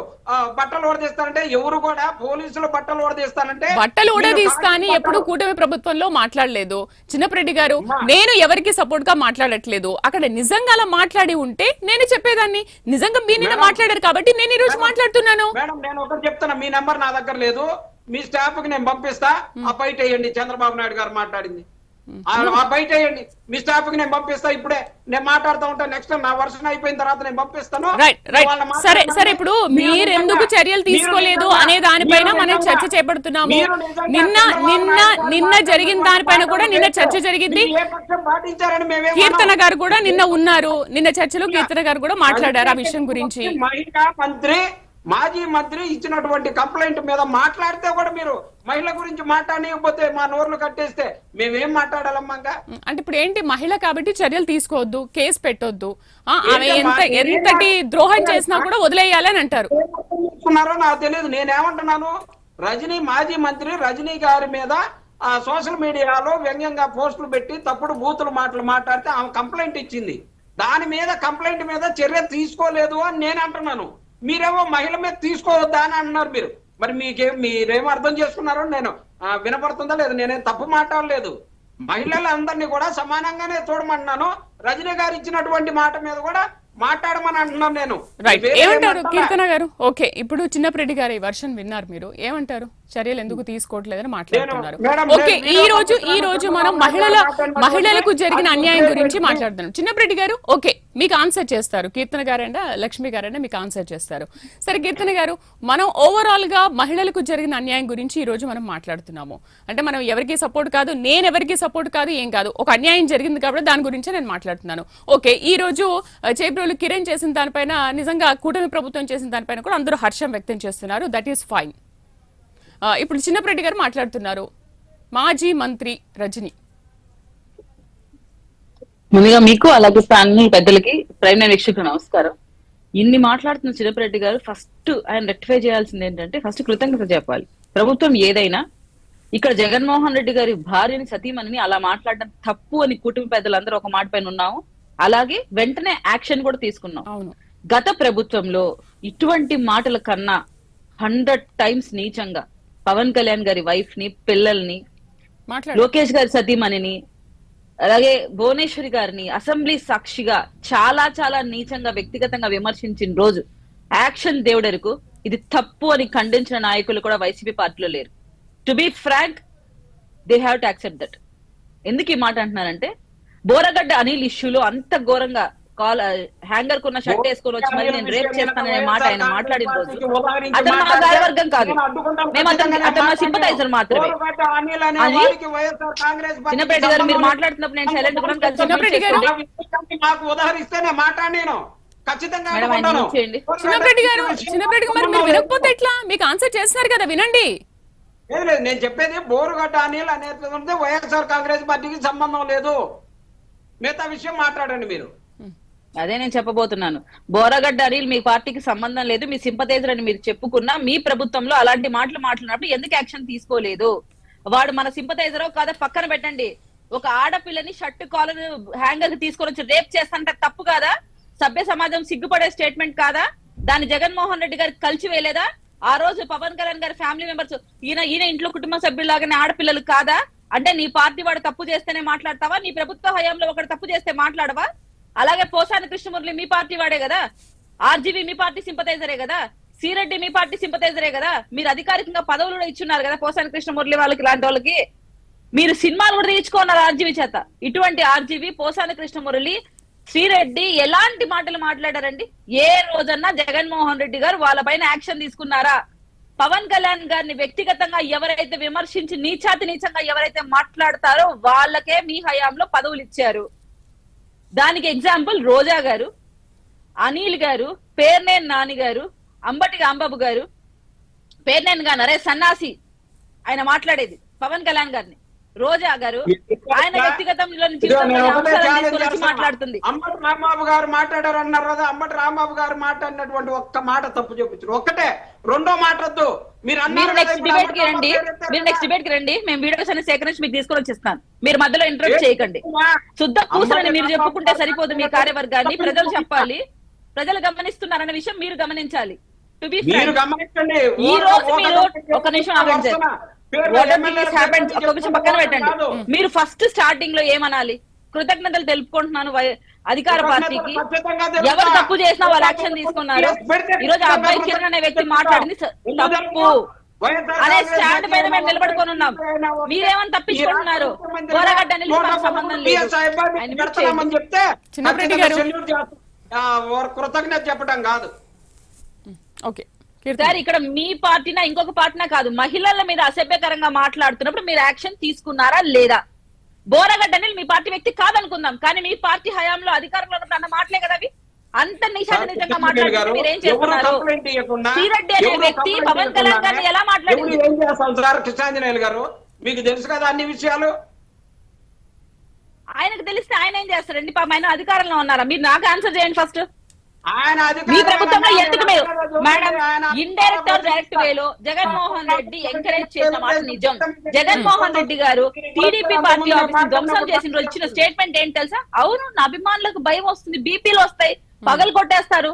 బట్టలు ఊడదీస్తానంటే ఎవరు కూడా పోలీసులు బట్టలు ఊడదీస్తానంటే బట్టలు ఊడదీస్తా అని ఎప్పుడు కూటమి ప్రభుత్వంలో మాట్లాడలేదు. చిన్నపరెడ్డి గారు, నేను ఎవరికి సపోర్ట్ గా మాట్లాడట్లేదు. అక్కడ నిజంగా అలా మాట్లాడి ఉంటే నేను చెప్పేదాన్ని. నిజంగా మీ నిన్న మాట్లాడారు కాబట్టి నేను ఈ రోజు మాట్లాడుతున్నాను. మేడం నేను ఒకటి చెప్తున్నా, మీ నెంబర్ నా దగ్గర లేదు, మీ స్టాఫ్ కి నేను పంపిస్తా, ఆ బయట వేయండి చంద్రబాబు నాయుడు గారు మాట్లాడింది. బయట వేయండి. మీ స్టాఫ్ కి నేను పంపిస్తా. ఇప్పుడే నేను మాట్లాడుతూ ఉంటాను. నెక్స్ట్ నా వర్షన్ అయిపోయిన తర్వాత నేను పంపిస్తాను. సరే సరే, ఇప్పుడు మీరు ఎందుకు చర్యలు తీసుకోలేదు అనే దానిపైన మనం చర్చ చేపడుతున్నాము. నిన్న జరిగిన దానిపైన కూడా నిన్న చర్చ జరిగింది. కీర్తన గారు కూడా నిన్న ఉన్నారు. నిన్న చర్చలో కీర్తన గారు కూడా మాట్లాడారు ఆ విషయం గురించి. మహిళా మంత్రి, మాజీ మంత్రి ఇచ్చినటువంటి కంప్లైంట్ మీద మాట్లాడితే కూడా మీరు మహిళ గురించి మాట్లాడకపోతే మా నోర్లు కట్టేస్తే మేమేం మాట్లాడాలమ్మా? అంటే ఇప్పుడు ఏంటి, మహిళ కాబట్టి చర్యలు తీసుకోవద్దు, కేసు పెట్టొద్దు, ఆమె ఎంతటి ద్రోహం చేసినా కూడా వదిలేయాలని అంటారు. నాకు తెలియదు. నేనేమంటున్నాను, రజనీ మాజీ మంత్రి రజనీ గారి మీద సోషల్ మీడియాలో వ్యంగ్యంగా పోస్టులు పెట్టి తప్పుడు బూతులు మాటలు మాట్లాడితే ఆమె కంప్లైంట్ ఇచ్చింది. దాని మీద కంప్లైంట్ మీద చర్య తీసుకోలేదు అని నేను అంటున్నాను. మీరేమో మహిళ మీద తీసుకోవద్దా అని అంటున్నారు. మరి మీరేమో అర్థం చేసుకున్నారో నేను వినపడుతుందా లేదు? నేనేం తప్పు మాట్లాడలేదు. మహిళలందరినీ కూడా సమానంగానే చూడమన్నాను. రజనీ గారు ఇచ్చినటువంటి మాట మీద కూడా మాట్లాడమని అంటున్నాను నేను. ఏమంటారు కీర్తన గారు? ఓకే, ఇప్పుడు చిన్నప్రెడ్డి గారి వర్షన్ విన్నారు మీరు, ఏమంటారు? చర్యలు ఎందుకు తీసుకోవట్లేదని మాట్లాడుతున్నారు. ఓకే, ఈ రోజు మనం మహిళలకు జరిగిన అన్యాయం గురించి మాట్లాడుతున్నాం. చిన్నప్రెడ్డి గారు ఓకే, మీకు ఆన్సర్ చేస్తారు. కీర్తన గారైనా లక్ష్మి గారైనా మీకు ఆన్సర్ చేస్తారు. సరే కీర్తన గారు, మనం ఓవరాల్ గా మహిళలకు జరిగిన అన్యాయం గురించి ఈ రోజు మనం మాట్లాడుతున్నాము. అంటే మనం ఎవరికి సపోర్ట్ కాదు, నేను ఎవరికి సపోర్ట్ కాదు, ఏం కాదు, ఒక అన్యాయం జరిగింది కాబట్టి దాని గురించే నేను మాట్లాడుతున్నాను. ఓకే, ఈ రోజు చేబ్రోలు కిరణ్ చేసిన దానిపైన, నిజంగా కూటమి ప్రభుత్వం చేసిన దానిపైన కూడా అందరూ హర్షం వ్యక్తం చేస్తున్నారు. That is fine. ఇప్పుడు చిన్నప్రెడ్డి గారు మాట్లాడుతున్నారు. మాజీ మంత్రి రజనీ, ముందుగా మీకు అలాగే ఫ్యామిలీ పెద్దలకి ప్రైమ్ వీక్షకులకు నమస్కారం. ఇన్ని మాట్లాడుతున్న చిన్నప్రెడ్డి గారు ఫస్ట్ ఆయన రెక్టిఫై చేయాల్సింది ఏంటంటే, ఫస్ట్ కృతజ్ఞత చెప్పాలి. ప్రభుత్వం ఏదైనా ఇక్కడ జగన్మోహన్ రెడ్డి గారి భార్యని సతీమణిని అలా మాట్లాడడం తప్పు అని కుటుంబ పెద్దలందరూ ఒక మాట పైన ఉన్నాము. అలాగే వెంటనే యాక్షన్ కూడా తీసుకున్నాం. గత ప్రభుత్వంలో ఇటువంటి మాటల కన్నా 100 times నీచంగా పవన్ కళ్యాణ్ గారి వైఫ్ ని, పిల్లల్ని, లోకేష్ గారి సతీమణిని, అలాగే భువనేశ్వరి గారిని అసెంబ్లీ సాక్షిగా చాలా చాలా నీచంగా వ్యక్తిగతంగా విమర్శించిన రోజు యాక్షన్ దేవుడెరుకు. ఇది తప్పు అని ఖండించిన నాయకులు కూడా వైసీపీ పార్టీలో లేరు. To be frank, they have to accept that. ఎందుకు ఈ మాట అంటున్నానంటే, బోరగడ్డ అనిల్ ఇష్యూలో అంత ఘోరంగా హ్యాంగర్ కున్న షర్ట్ వేసుకొని వచ్చి మరి నేను రేప్ చేస్తాననే మాట ఆయన మాట్లాడిన రోజు అతను మా గాయవర్గం కాదు, మేము అతను మా సింపథైజర్ మాత్రమే. చిన్నప్రెడ్డి గారు మీరు మాట్లాడుతున్నప్పుడు నేను సైలెంట్ కూడా వినకపోతే ఎట్లా? మీకు ఆన్సర్ చేస్తున్నారు కదా, వినండి. నేను చెప్పేది బోరుగడ్డ అనిల్ అనేది వైఎస్ఆర్ కాంగ్రెస్ పార్టీకి సంబంధం లేదు. మిగతా విషయం మాట్లాడండి మీరు. అదే నేను చెప్పబోతున్నాను. బోరగడ్డ అనిల్ మీ పార్టీకి సంబంధం లేదు, మీ సింపథైజర్ అని మీరు చెప్పుకున్నా మీ ప్రభుత్వంలో అలాంటి మాటలు మాట్లాడినప్పుడు ఎందుకు యాక్షన్ తీసుకోలేదు? వాడు మన సింపథైజరో కాదా పక్కన పెట్టండి. ఒక ఆడపిల్లని షర్ట్ కాలర్ హ్యాంగర్ కి తీసుకొని వచ్చి రేప్ చేస్తానంటే తప్పు కాదా? సభ్య సమాజం సిగ్గుపడే స్టేట్మెంట్ కాదా? దాన్ని జగన్మోహన్ రెడ్డి గారికి కలిసి వేయలేదా? ఆ రోజు పవన్ కళ్యాణ్ గారి ఫ్యామిలీ మెంబర్స్ ఈయన ఇంట్లో కుటుంబ సభ్యుల్లాగానే ఆడపిల్లలు కాదా? అంటే నీ పార్టీ వాడు తప్పు చేస్తేనే మాట్లాడతావా? నీ ప్రభుత్వ హయాంలో ఒకటి తప్పు చేస్తే మాట్లాడవా? అలాగే పోసాని కృష్ణమురళి మీ పార్టీ వాడే కదా, ఆర్జీవి మీ పార్టీ సింపథైజరే కదా, సిరెడ్డి మీ పార్టీ సింపథైజరే కదా. మీరు అధికారికంగా పదవులు కూడా ఇచ్చున్నారు కదా పోసాని కృష్ణమురళి వాళ్ళకి, ఇలాంటి వాళ్ళకి. మీరు సినిమాలు కూడా తీయించుకున్నారు ఆర్జీవి చేత. ఇటువంటి ఆర్జీవి, పోసాని కృష్ణమురళి, శ్రీరెడ్డి ఎలాంటి మాటలు మాట్లాడారండి? ఏ రోజన్నా జగన్మోహన్ రెడ్డి గారు వాళ్ళ పైన యాక్షన్ తీసుకున్నారా? పవన్ కళ్యాణ్ గారిని వ్యక్తిగతంగా ఎవరైతే విమర్శించి నీచంగా ఎవరైతే మాట్లాడతారో వాళ్ళకే మీ హయాంలో పదవులు ఇచ్చారు. దానికి ఎగ్జాంపుల్ రోజా గారు, అనిల్ గారు, పేర్నేని నాని గారు, అంబటి రాంబాబు గారు. పేర్నేని గారు అరే సన్నాసి ఆయన మాట్లాడేది పవన్ కళ్యాణ్ గారిని. రోజా గారు ఆయన వ్యక్తిగతంలో మాట్లాడుతుంది. అంబటి రాంబాబు గారు మాట్లాడారు అన్నారు కదా, అంబటి రాంబాబు గారు మాట్లాడినటువంటి ఒక్క మాట తప్పు చూపించారు. ఒక్కటే, రెండో మాట్లాడద్దు. మీరు నెక్స్ట్ డిబేట్ కి రండి, మేము వీడియోస్ అన్ని సేకరించి మీకు తీసుకొని వచ్చేస్తాను. మీరు మధ్యలో ఇంటరప్ట్ చేయకండి. శుద్ధ పూసలని మీరు చెప్పుకుంటే సరిపోదు. మీ కార్యవర్గాన్ని ప్రజలు చెప్పాలి, ప్రజలు గమనిస్తున్నారన్న విషయం మీరు గమనించాలి. ఈ రోజు మీరు ఒక నిమిషం ఆగండి, పక్కన పెట్టండి. మీరు ఫస్ట్ స్టార్టింగ్ లో ఏమనాలి? కృతజ్ఞతలు తెలుపుకుంటున్నాను అధికార పార్టీకి. ఎవరు తప్పు చేసినా వాళ్ళు యాక్షన్ తీసుకున్నారు. ఈ రోజు అబ్బాయి కిరణ్ అనే వ్యక్తి మాట్లాడింది తప్పు. అనే స్టాండ్ పైన మేము నిలబడుకొని ఉన్నాం. మీరేమని తప్పించుకుంటున్నారు? బోరగడ్డ అనిల్ మాకు సంబంధం లేదు చెప్తే చిన్నరెడ్డి గారు కృతజ్ఞత చెప్పడం కాదు. ఓకే సార్, ఇక్కడ మీ పార్టీనా ఇంకొక పార్టీనా కాదు, మహిళల మీద అసభ్యకరంగా మాట్లాడుతున్నప్పుడు మీరు యాక్షన్ తీసుకున్నారా లేదా? బోరగడ్డ అనిల్ మీ పార్టీ వ్యక్తి కాదనుకుందాం, కానీ మీ పార్టీ హయాంలో అధికారంలో ఉన్నప్పుడు అన్న మాటలే కదా అవి. అంత నిజంగా మాట్లాడుతున్నారు. మీరేం చేస్తున్నారు? శ్రీరెడ్డి అనే వ్యక్తి పవన్ కళ్యాణ్ గారిని ఎలా మాట్లాడింది? ఏం చేస్తాం సార్ కృష్ణాంజనేయులు గారు, మీకు తెలుసు కదా అన్ని విషయాలు. ఆయనకు తెలిస్తే ఆయన ఏం చేస్తారండి? పాపం ఆయన అధికారంలో ఉన్నారా? మీరు నాకు ఆన్సర్ చేయండి ఫస్ట్. ఆయన మీ ప్రభుత్వంలో ఎందుకు మీరు మేడం ఇండైరెక్ట్ ఆర్ డైరెక్ట్ వేలో జగన్మోహన్ రెడ్డి ఎంకరేజ్ చేసిన మాట నిజం. జగన్మోహన్ రెడ్డి గారు టీడీపీ పార్టీ ఆఫీస్ ధ్వంసం చేసిన రోజు ఇచ్చిన స్టేట్మెంట్ ఏంటి తెలుసా? అవును, నా అభిమానులకు భయం వస్తుంది, బీపీలు వస్తాయి, పగలు కొట్టేస్తారు,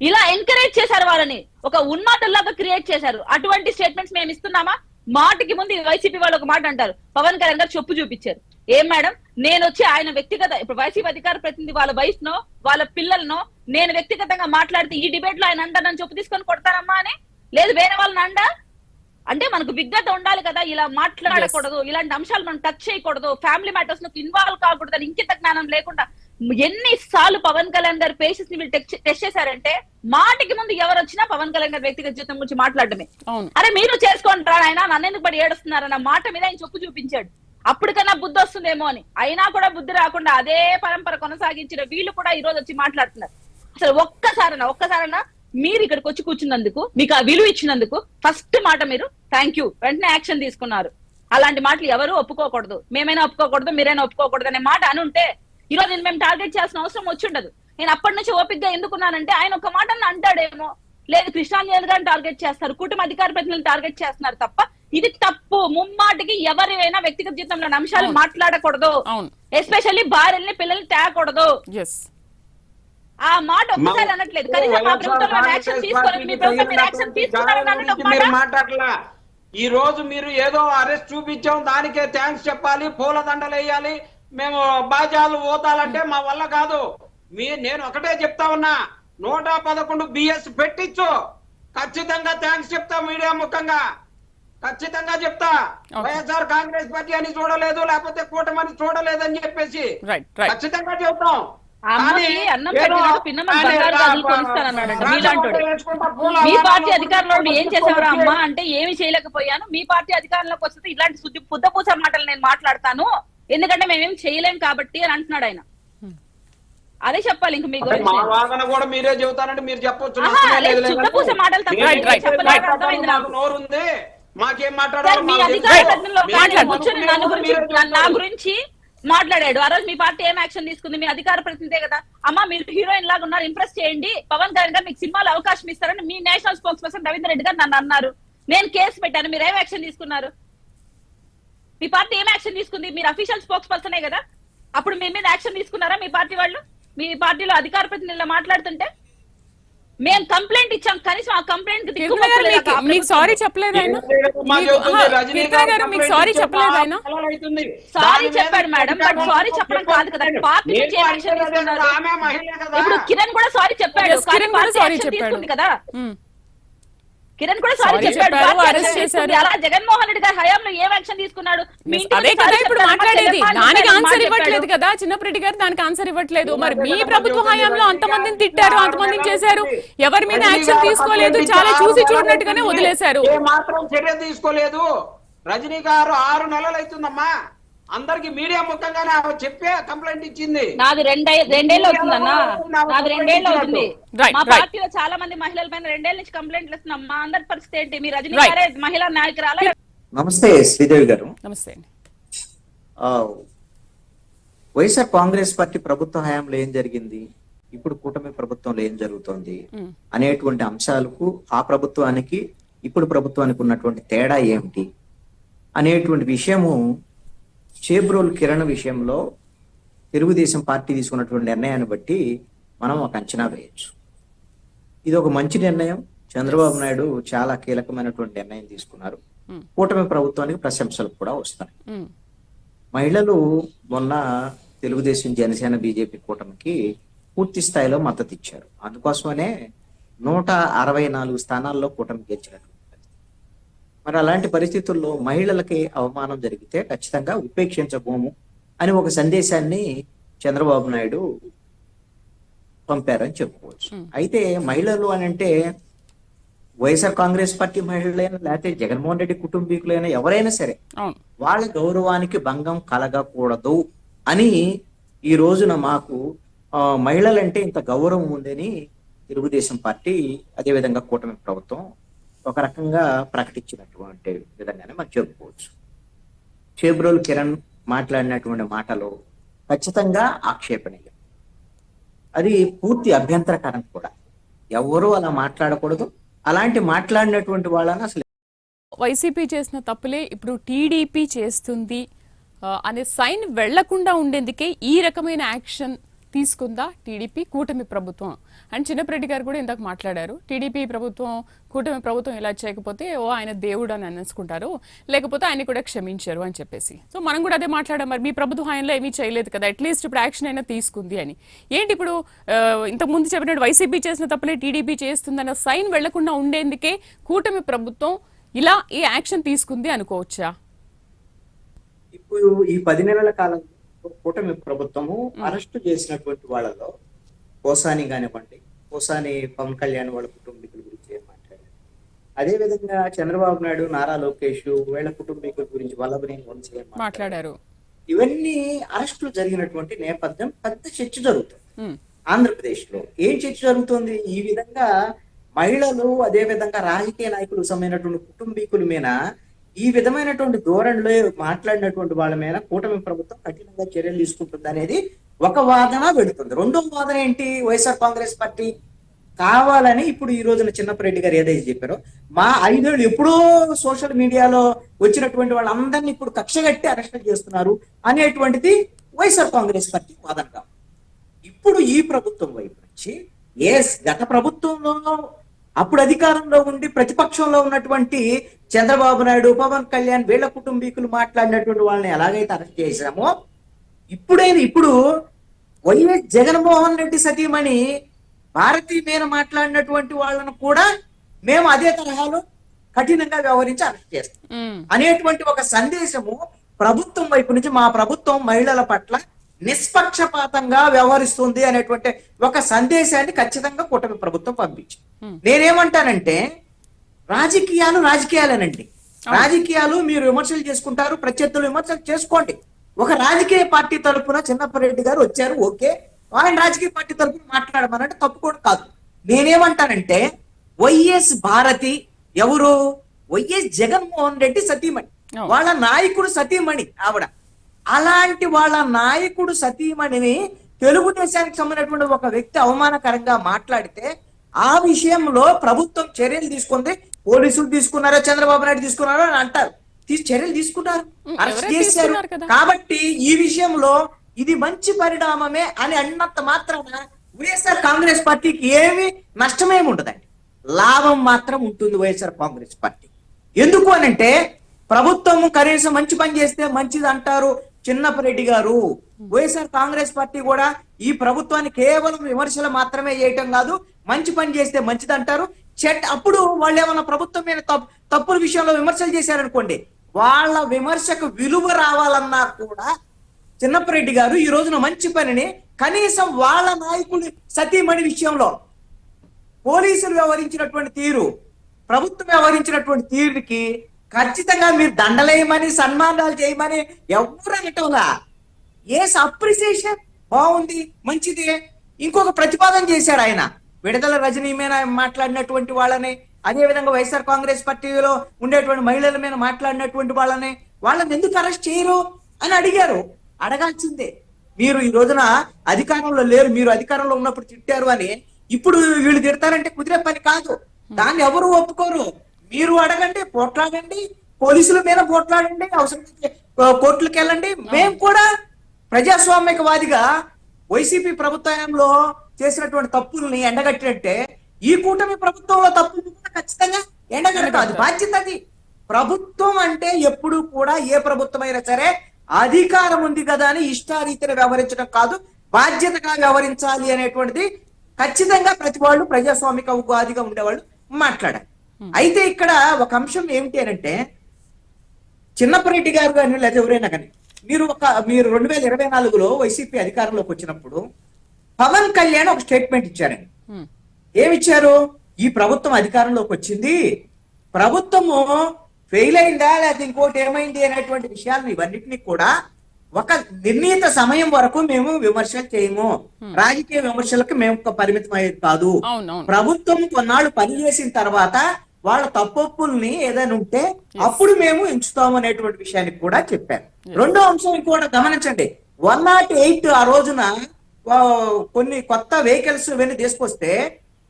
ఇలా ఎంకరేజ్ చేశారు. వాళ్ళని ఒక ఉన్మాదుల్లాగా క్రియేట్ చేశారు. అటువంటి స్టేట్మెంట్స్ మేము ఇస్తున్నామా? మాటికి ముందు వైసీపీ వాళ్ళు ఒక మాట అంటారు, పవన్ కళ్యాణ్ గారు చెప్పు చూపించారు. ఏం మేడం, నేను వచ్చి ఆయన వ్యక్తిగత ఇప్పుడు వైసీపీ అధికార ప్రతినిధి వాళ్ళ వైఫ్ నో వాళ్ళ పిల్లలనో నేను వ్యక్తిగతంగా మాట్లాడితే ఈ డిబేట్ లో ఆయన అంటా నన్ను చెప్పు తీసుకొని కొడతానమ్మా అని? లేదు వేరే వాళ్ళని అండా అంటే మనకు విజ్ఞత ఉండాలి కదా, ఇలా మాట్లాడకూడదు, ఇలాంటి అంశాలు మనం టచ్ చేయకూడదు, ఫ్యామిలీ మ్యాటర్స్ ను ఇన్వాల్వ్ కాకూడదు అని ఇంకిత జ్ఞానం లేకుండా ఎన్నిసార్లు పవన్ కళ్యాణ్ గారి పేషెన్స్ ని వీళ్ళు టెస్ట్ చేశారంటే మాటికి ముందు ఎవరు వచ్చినా పవన్ కళ్యాణ్ గారి వ్యక్తిగత జీవితం గురించి మాట్లాడమే. అరే మీరు చేసుకుంటారా ఆయన నన్ను ఎందుకు పడి ఏడుస్తున్నారన్న మాట మీద ఆయన చెప్పు చూపించాడు. అప్పటికన్నా బుద్ధి వస్తుందేమో అని, అయినా కూడా బుద్ధి రాకుండా అదే పరంపర కొనసాగించిన వీళ్ళు కూడా ఈ రోజు వచ్చి మాట్లాడుతున్నారు. అసలు ఒక్కసారన్నా మీరు ఇక్కడికి వచ్చి కూర్చున్నందుకు, మీకు ఆ విలువ ఇచ్చినందుకు ఫస్ట్ మాట మీరు థ్యాంక్ యూ, వెంటనే యాక్షన్ తీసుకున్నారు. అలాంటి మాటలు ఎవరు ఒప్పుకోకూడదు, మేమైనా ఒప్పుకోకూడదు, మీరైనా ఒప్పుకోకూడదు అనే మాట అనుంటే ఈ రోజు నేను మేము టార్గెట్ చేయాల్సిన అవసరం వచ్చి ఉండదు. నేను అప్పటి నుంచి ఓపిక్ గా ఎందుకున్నానంటే ఆయన ఒక మాట అంటాడేమో, లేదు కృష్ణాంజలి గారిని టార్గెట్ చేస్తారు, కుటుంబ అధికార ప్రతినిధులను టార్గెట్ చేస్తున్నారు తప్ప ఇది తప్పు. ముమ్మాటికి ఎవరైనా వ్యక్తిగత జీవితంలో అంశాలు మాట్లాడకూడదు, ఎస్పెషల్లీ భార్యల్ని పిల్లల్ని తేకూడదు. ఆ మాట ఒక్కసారి అనట్లేదు. కనీసం మా ప్రభుత్వంలో యాక్షన్ తీసుకోలేదు, మీ ప్రభుత్వం మీరు యాక్షన్ తీసుకున్నారని మాట్లాడలా. ఈ రోజు మీరు ఏదో అరెస్ట్ చూపించాం దానికే థ్యాంక్స్ చెప్పాలి, పూలదండలు వేయాలి, మేము బాజాలు పోతాలంటే మా వల్ల కాదు. నేను ఒకటే చెప్తా ఉన్నా, 111 బిఎస్ పెట్టించు, ఖచ్చితంగా థ్యాంక్స్ చెప్తా, మీడియా ముఖంగా ఖచ్చితంగా చెప్తా. వైఎస్ఆర్ కాంగ్రెస్ పార్టీ అని చూడలేదు, లేకపోతే కూటమని చూడలేదు అని చెప్పేసి ఖచ్చితంగా చెప్తాం. మీ పార్టీ అధికారంలో ఏం చేసేవారు అమ్మా అంటే ఏమి చేయలేకపోయాను, మీ పార్టీ అధికారంలోకి వస్తే ఇలాంటి పుద్దపూస మాటలు నేను మాట్లాడతాను, ఎందుకంటే మేమేం చేయలేం కాబట్టి అని అంటున్నాడు ఆయన. అదే చెప్పాలి ఇంక మీ గురించి. కూడా మీరే చెబుతానంటే మీరు చెప్పొచ్చు, పుద్దపూస మాటలు నోరుంది మాకేం మాట్లాడారు. మీ అధికార ప్రతినిధులు కూర్చొని నా గురించి మాట్లాడాడు. ఆ రోజు మీ పార్టీ ఏం యాక్షన్ తీసుకుంది? మీ అధికార ప్రతినిధే కదా, అమ్మా మీరు హీరోయిన్ లాగా ఉన్నారు, ఇంప్రెస్ చేయండి, పవన్ కళ్యాణ్ గారు మీకు సినిమాలో అవకాశం ఇస్తారని మీ national spokesperson Ravindra Reddy గారు నన్ను అన్నారు. నేను కేసు పెట్టాను, మీరు ఏం యాక్షన్ తీసుకున్నారు? మీ పార్టీ ఏం యాక్షన్ తీసుకుంది? మీరు అఫీషియల్ స్పోక్స్ పర్సనే కదా, అప్పుడు మీ మీద యాక్షన్ తీసుకున్నారా మీ పార్టీ వాళ్ళు? మీ పార్టీలో అధికార ప్రతినిధులు మాట్లాడుతుంటే మేము కంప్లైంట్ ఇచ్చాం, కనీసం ఆ కంప్లైంట్ మీకు సారీ చెప్పలేదు ఆయన? మీకు సారీ చెప్పలేదు ఆయన? సారీ చెప్పాడు మేడం, బట్ సారీ చెప్పడం కాదు కదా, పార్టీ నుంచి ఏం యాక్షన్ తీసుకున్నారు? ఇప్పుడు కిరణ్ కూడా సారీ చెప్పాడు, సారీ తీసుకుంది కదా, కిరణ్ కూడా సారీ చెప్పాడు, అరెస్ట్ చేశారు. అలా జగన్మోహన్ రెడ్డి గారి హయాంలో ఏం యాక్షన్ తీసుకున్నాడు? అదే కదా ఇప్పుడు మాట్లాడేది, దానికి ఆన్సర్ ఇవ్వట్లేదు కదా చిన్నరెడ్డి గారు, దానికి ఆన్సర్ ఇవ్వట్లేదు. మరి మీ ప్రభుత్వ హయాంలో అంతమందిని తిట్టారు, అంతమందిని చేశారు, ఎవరి మీద యాక్షన్ తీసుకోలేదు, చాలా చూసి చూడనట్టుగానే వదిలేశారు. మాత్రం చర్య తీసుకోలేదు. రజనీ గారు 6 నెలలు అవుతుందమ్మా, అందరికి మీడియా ముఖంగానే చెప్పే కంప్లైంట్ ఇచ్చింది. నాది 2 ఏళ్ళు అవుతుందన్నా, నాది 2 ఏళ్ళు అవుతుంది. మా పార్టీలో చాలా మంది మహిళల పైన 2 ఏళ్ళ నుంచి కంప్లైంట్లు ఇస్తున్నాం. మా అందరి పరిస్థితి ఏంటి? మీ రజనీ గారే మహిళా నాయకురాలు. నమస్తే శ్రీదేవి గారు. నమస్తే. వైఎస్ఆర్ కాంగ్రెస్ పార్టీ ప్రభుత్వ హయాంలో ఏం జరిగింది, ఇప్పుడు కూటమి ప్రభుత్వంలో ఏం జరుగుతోంది అనేటువంటి అంశాలకు, ఆ ప్రభుత్వానికి ఇప్పుడు ప్రభుత్వానికి ఉన్నటువంటి తేడా ఏమిటి అనేటువంటి విషయము చేబ్రోలు కిరణ్ విషయంలో తెలుగుదేశం పార్టీ తీసుకున్నటువంటి నిర్ణయాన్ని బట్టి మనం ఒక అంచనా వేయచ్చు. ఇది ఒక మంచి నిర్ణయం. చంద్రబాబు నాయుడు చాలా కీలకమైనటువంటి నిర్ణయం తీసుకున్నారు. కూటమి ప్రభుత్వానికి ప్రశంసలు కూడా వస్తాయి. మహిళలు మొన్న తెలుగుదేశం, జనసేన, బీజేపీ కూటమికి పూర్తి స్థాయిలో మద్దతు ఇచ్చారు. అందుకోసమనే 164 స్థానాల్లో కూటమి గెలిచినటువంటి. మరి అలాంటి పరిస్థితుల్లో మహిళలకి అవమానం జరిగితే ఖచ్చితంగా ఉపేక్షించబోము అని ఒక సందేశాన్ని చంద్రబాబు నాయుడు పంపారని చెప్పుకోవచ్చు. అయితే మహిళలు అని అంటే వైఎస్ఆర్ కాంగ్రెస్ పార్టీ మహిళలైనా లేకపోతే జగన్మోహన్ రెడ్డి కుటుంబీకులైనా ఎవరైనా సరే వాళ్ళ గౌరవానికి భంగం కలగకూడదు అని ఈ రోజున మాకు మహిళలంటే ఇంత గౌరవం ఉందని తెలుగుదేశం పార్టీ అదేవిధంగా కూటమి ప్రభుత్వం ఒక రకంగా ప్రకటించినటువంటి విధంగానే మనం చెప్పుకోవచ్చు. చేబ్రోలు కిరణ్ మాట్లాడినటువంటి మాటలు ఖచ్చితంగా ఆక్షేపణీయం, అది పూర్తి అభ్యంతరకరం కూడా. ఎవరు అలా మాట్లాడకూడదు. అలాంటి మాట్లాడినటువంటి వాళ్ళని అసలు వైసీపీ చేసిన తప్పులే ఇప్పుడు టీడీపీ చేస్తుంది అనే సైన్ వెళ్లకుండా ఉండేందుకే ఈ రకమైన యాక్షన్ తీసుకుందా టీడీపీ కూటమి ప్రభుత్వం అండ్ చిన్నపరెడ్డి గారు కూడా ఇందాక మాట్లాడారు. టీడీపీ ప్రభుత్వం కూటమి ప్రభుత్వం ఇలా చేయకపోతే ఆయన దేవుడు అని అనేసుకుంటారు, లేకపోతే ఆయన కూడా క్షమించారు అని చెప్పేసి. సో మనం కూడా అదే మాట్లాడాం, మరి మీ ప్రభుత్వం ఆయనలో ఏమీ చేయలేదు కదా, అట్లీస్ట్ ఇప్పుడు యాక్షన్ అయినా తీసుకుంది అని. ఏంటి ఇప్పుడు ఇంతకు ముందు చెప్పినట్టు వైసీపీ చేసిన తప్పులే టీడీపీ చేస్తుందన్న సైన్ వెళ్లకుండా ఉండేందుకే కూటమి ప్రభుత్వం ఇలా ఈ యాక్షన్ తీసుకుంది అనుకోవచ్చా? ఇప్పుడు ఈ 10 నెలల కాలంలో కూటమి ప్రభుత్వము అరెస్టు చేసినటువంటి వాళ్ళలో పోసాని కానివ్వండి, పోసాని పవన్ కళ్యాణ్ వాళ్ళ కుటుంబీకుల గురించి ఏం మాట్లాడారు, అదేవిధంగా చంద్రబాబు నాయుడు, నారా లోకేష్ వీళ్ళ కుటుంబీకుల గురించి వల్లభనేని వంశీ ఏం మాట్లాడారు. ఇవన్నీ అరెస్టులు జరిగినటువంటి నేపథ్యం పెద్ద చర్చ జరుగుతుంది ఆంధ్రప్రదేశ్ లో. ఏం చర్చ జరుగుతుంది? ఈ విధంగా మహిళలు అదేవిధంగా రాజకీయ నాయకులకు సంబంధించినటువంటి కుటుంబీకుల మీద ఈ విధమైనటువంటి ధోరణిలో మాట్లాడినటువంటి వాళ్ళ మీద కూటమి ప్రభుత్వం కఠినంగా చర్యలు తీసుకుంటుంది అనేది ఒక వాదన వెళుతుంది. రెండో వాదన ఏంటి? వైఎస్ఆర్ కాంగ్రెస్ పార్టీ కావాలని ఇప్పుడు ఈ రోజున చిన్నపరెడ్డి గారు ఏదైతే చెప్పారో, మా 5 ఏళ్ళు ఎప్పుడో సోషల్ మీడియాలో వచ్చినటువంటి వాళ్ళందరినీ ఇప్పుడు కక్షగట్టి అరెస్ట్ చేస్తున్నారు అనేటువంటిది వైఎస్ఆర్ కాంగ్రెస్ పార్టీ వాదనగా. ఇప్పుడు ఈ ప్రభుత్వం వైపు నుంచి గత ప్రభుత్వంలో అప్పుడు అధికారంలో ఉండి ప్రతిపక్షంలో ఉన్నటువంటి చంద్రబాబు నాయుడు, పవన్ కళ్యాణ్ వీళ్ళ కుటుంబీకులు మాట్లాడినటువంటి వాళ్ళని ఎలాగైతే అరెస్ట్ చేశామో, ఇప్పుడు వైఎస్ జగన్మోహన్ రెడ్డి సతీమణి భారతీ మీద మాట్లాడినటువంటి వాళ్ళను కూడా మేము అదే తరహాలో కఠినంగా వ్యవహరించి అరెస్ట్ చేస్తాం అనేటువంటి ఒక సందేశము ప్రభుత్వం వైపు నుంచి, మా ప్రభుత్వం మహిళల పట్ల నిష్పక్షపాతంగా వ్యవహరిస్తుంది అనేటువంటి ఒక సందేశాన్ని ఖచ్చితంగా కూటమి ప్రభుత్వం పంపించింది. నేనేమంటానంటే రాజకీయాలేనండి. రాజకీయాలు మీరు విమర్శలు చేసుకుంటారు, ప్రత్యర్థులు విమర్శలు చేసుకోండి. ఒక రాజకీయ పార్టీ తరఫున చిన్నపరెడ్డి గారు వచ్చారు, ఓకే, ఆయన రాజకీయ పార్టీ తరఫున మాట్లాడమనంటే తప్పు కూడా కాదు. నేనేమంటానంటే వైఎస్ భారతి ఎవరు? వైఎస్ జగన్మోహన్ రెడ్డి సతీమణి, వాళ్ళ నాయకుడు సతీమణి ఆవిడ. అలాంటి వాళ్ళ నాయకుడు సతీమణిని తెలుగుదేశానికి సంబంధించినటువంటి ఒక వ్యక్తి అవమానకరంగా మాట్లాడితే ఆ విషయంలో ప్రభుత్వం చర్యలు తీసుకుంది. పోలీసులు తీసుకున్నారో చంద్రబాబు నాయుడు తీసుకున్నారో అని అంటారు, చర్యలు తీసుకున్నారు, అరెస్ట్ చేశారు. కాబట్టి ఈ విషయంలో ఇది మంచి పరిణామమే అని అన్నంత మాత్రాన వైఎస్ఆర్ కాంగ్రెస్ పార్టీకి ఏమి నష్టమేమి ఉండదండి, లాభం మాత్రం ఉంటుంది వైఎస్ఆర్ కాంగ్రెస్ పార్టీ. ఎందుకు అనంటే ప్రభుత్వం కనీసం మంచి పని చేస్తే మంచిది అంటారు చిన్నపరెడ్డి గారు. వైఎస్ఆర్ కాంగ్రెస్ పార్టీ కూడా ఈ ప్రభుత్వాన్ని కేవలం విమర్శలు మాత్రమే చేయటం కాదు, మంచి పని చేస్తే మంచిది అంటారు. అప్పుడు వాళ్ళు ఏమన్నా ప్రభుత్వం మీద తప్పుల విషయంలో విమర్శలు చేశారనుకోండి, వాళ్ళ విమర్శకు విలువ రావాలన్నా కూడా చిన్నపరెడ్డి గారు ఈ రోజున మంచి పనిని కనీసం వాళ్ళ నాయకుడి సతీమణి విషయంలో పోలీసులు వ్యవహరించినటువంటి తీరు, ప్రభుత్వం వ్యవహరించినటువంటి తీరుకి ఖచ్చితంగా మీరు దండలేయమని సన్మానాలు చేయమని ఎవరు అనటంలా. అప్రిసియేషన్ బాగుంది, మంచిది. ఇంకొక ప్రతిపాదన చేశారు ఆయన, విడుదల రజనీ మీద మాట్లాడినటువంటి వాళ్ళని, అదే విధంగా వైఎస్ఆర్ కాంగ్రెస్ పార్టీలో ఉండేటువంటి మహిళల మీద మాట్లాడినటువంటి వాళ్ళని ఎందుకు అరెస్ట్ చేయరు అని అడిగారు. అడగాల్సిందే. మీరు ఈ రోజున అధికారంలో లేరు, మీరు అధికారంలో ఉన్నప్పుడు తిట్టారు అని ఇప్పుడు వీళ్ళు తిడతారంటే కుదిరే పని కాదు. దాన్ని ఎవరు ఒప్పుకోరు. మీరు అడగండి, పోట్లాడండి, పోలీసుల మీద పోట్లాడండి, అవసరమైతే కోర్టులకు వెళ్ళండి. మేము కూడా ప్రజాస్వామికవాదిగా వైసీపీ ప్రభుత్వంలో చేసినటువంటి తప్పుల్ని ఎండగట్టినట్టే ఈ కూటమి ప్రభుత్వంలో తప్పులు కూడా ఖచ్చితంగా ఎండగట్టడం అది బాధ్యత. అది ప్రభుత్వం అంటే ఎప్పుడు కూడా ఏ ప్రభుత్వం అయినా సరే అధికారం ఉంది కదా అని ఇష్టారీతిని వ్యవహరించడం కాదు, బాధ్యతగా వ్యవహరించాలి అనేటువంటిది ఖచ్చితంగా ప్రతి వాళ్ళు ప్రజాస్వామికవాదిగా ఉండేవాళ్ళు మాట్లాడాలి. అయితే ఇక్కడ ఒక అంశం ఏమిటి అని అంటే, చిన్నపరెడ్డి గారు కానీ లేదా ఎవరైనా కానీ మీరు 2024లో వైసీపీ అధికారంలోకి వచ్చినప్పుడు పవన్ కళ్యాణ్ ఒక స్టేట్మెంట్ ఇచ్చారండి. ఏమిచ్చారు? ఈ ప్రభుత్వం అధికారంలోకి వచ్చింది, ప్రభుత్వము ఫెయిల్ అయిందా లేకపోతే ఇంకోటి ఏమైంది అనేటువంటి విషయాలను ఇవన్నిటినీ కూడా ఒక నిర్ణీత సమయం వరకు మేము విమర్శలు చేయము, రాజకీయ విమర్శలకు మేము పరిమితం అయ్యేది కాదు. ప్రభుత్వం కొన్నాళ్ళు పనిచేసిన తర్వాత వాళ్ళ తప్పుల్ని ఏదైనా ఉంటే అప్పుడు మేము ఎంచుతాము అనేటువంటి విషయాన్ని కూడా చెప్పారు. రెండో అంశం కూడా గమనించండి, 108 ఆ రోజున కొన్ని కొత్త వెహికల్స్ ఇవన్నీ తీసుకొస్తే